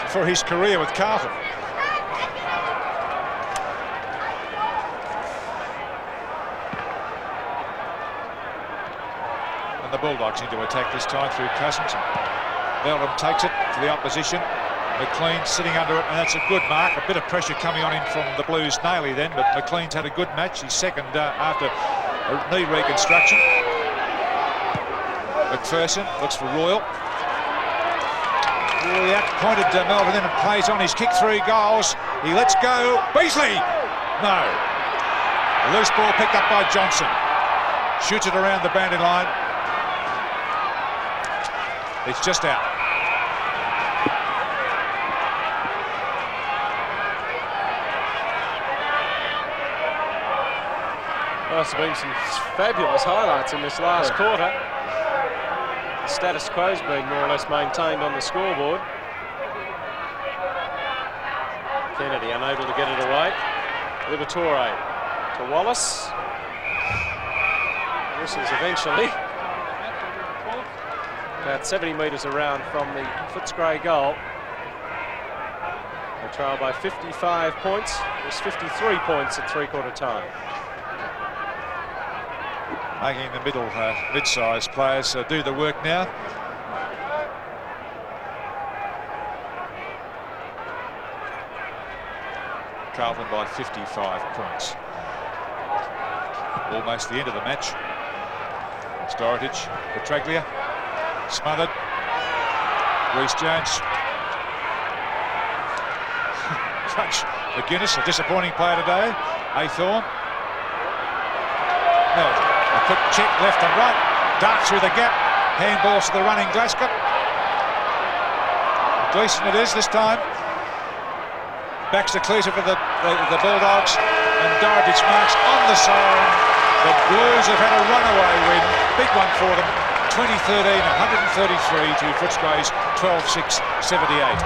[SPEAKER 2] For his career with Carlton. And the Bulldogs into attack this time through Cousins. Meldrum takes it to the opposition. McLean sitting under it, and that's a good mark. A bit of pressure coming on him from the Blues Naily then, but McLean's had a good match. He's second after a knee reconstruction. McPherson looks for Royal. Royal out, pointed to Meldrum then and plays on his kick 3 goals. He lets go. Beasley! No. A loose ball picked up by Johnson. Shoots it around the boundary line. It's just out.
[SPEAKER 1] Must have been some fabulous highlights in this last quarter. The status quo's been more or less maintained on the scoreboard. Kennedy unable to get it away. Liberatore to Wallace. Whistles eventually. About 70 metres around from the Footscray goal. They trail by 55 points. It was 53 points at 3/4 time.
[SPEAKER 2] Making the mid-sized players do the work now. Carlton by 55 points. Almost the end of the match. Storage, Petraglia, smothered. Reece Jones. Crunch. McGuinness, a disappointing player today. Aythorne. Meldrum. A quick check left and right. Dart through the gap. Handballs to the running Glasgow. Gleeson it is this time. Baxter clears it for the Bulldogs. And Dorotich marks on the siren. The Blues have had a runaway win. Big one for them. 2013, 133 to Footscray's 12-6-78.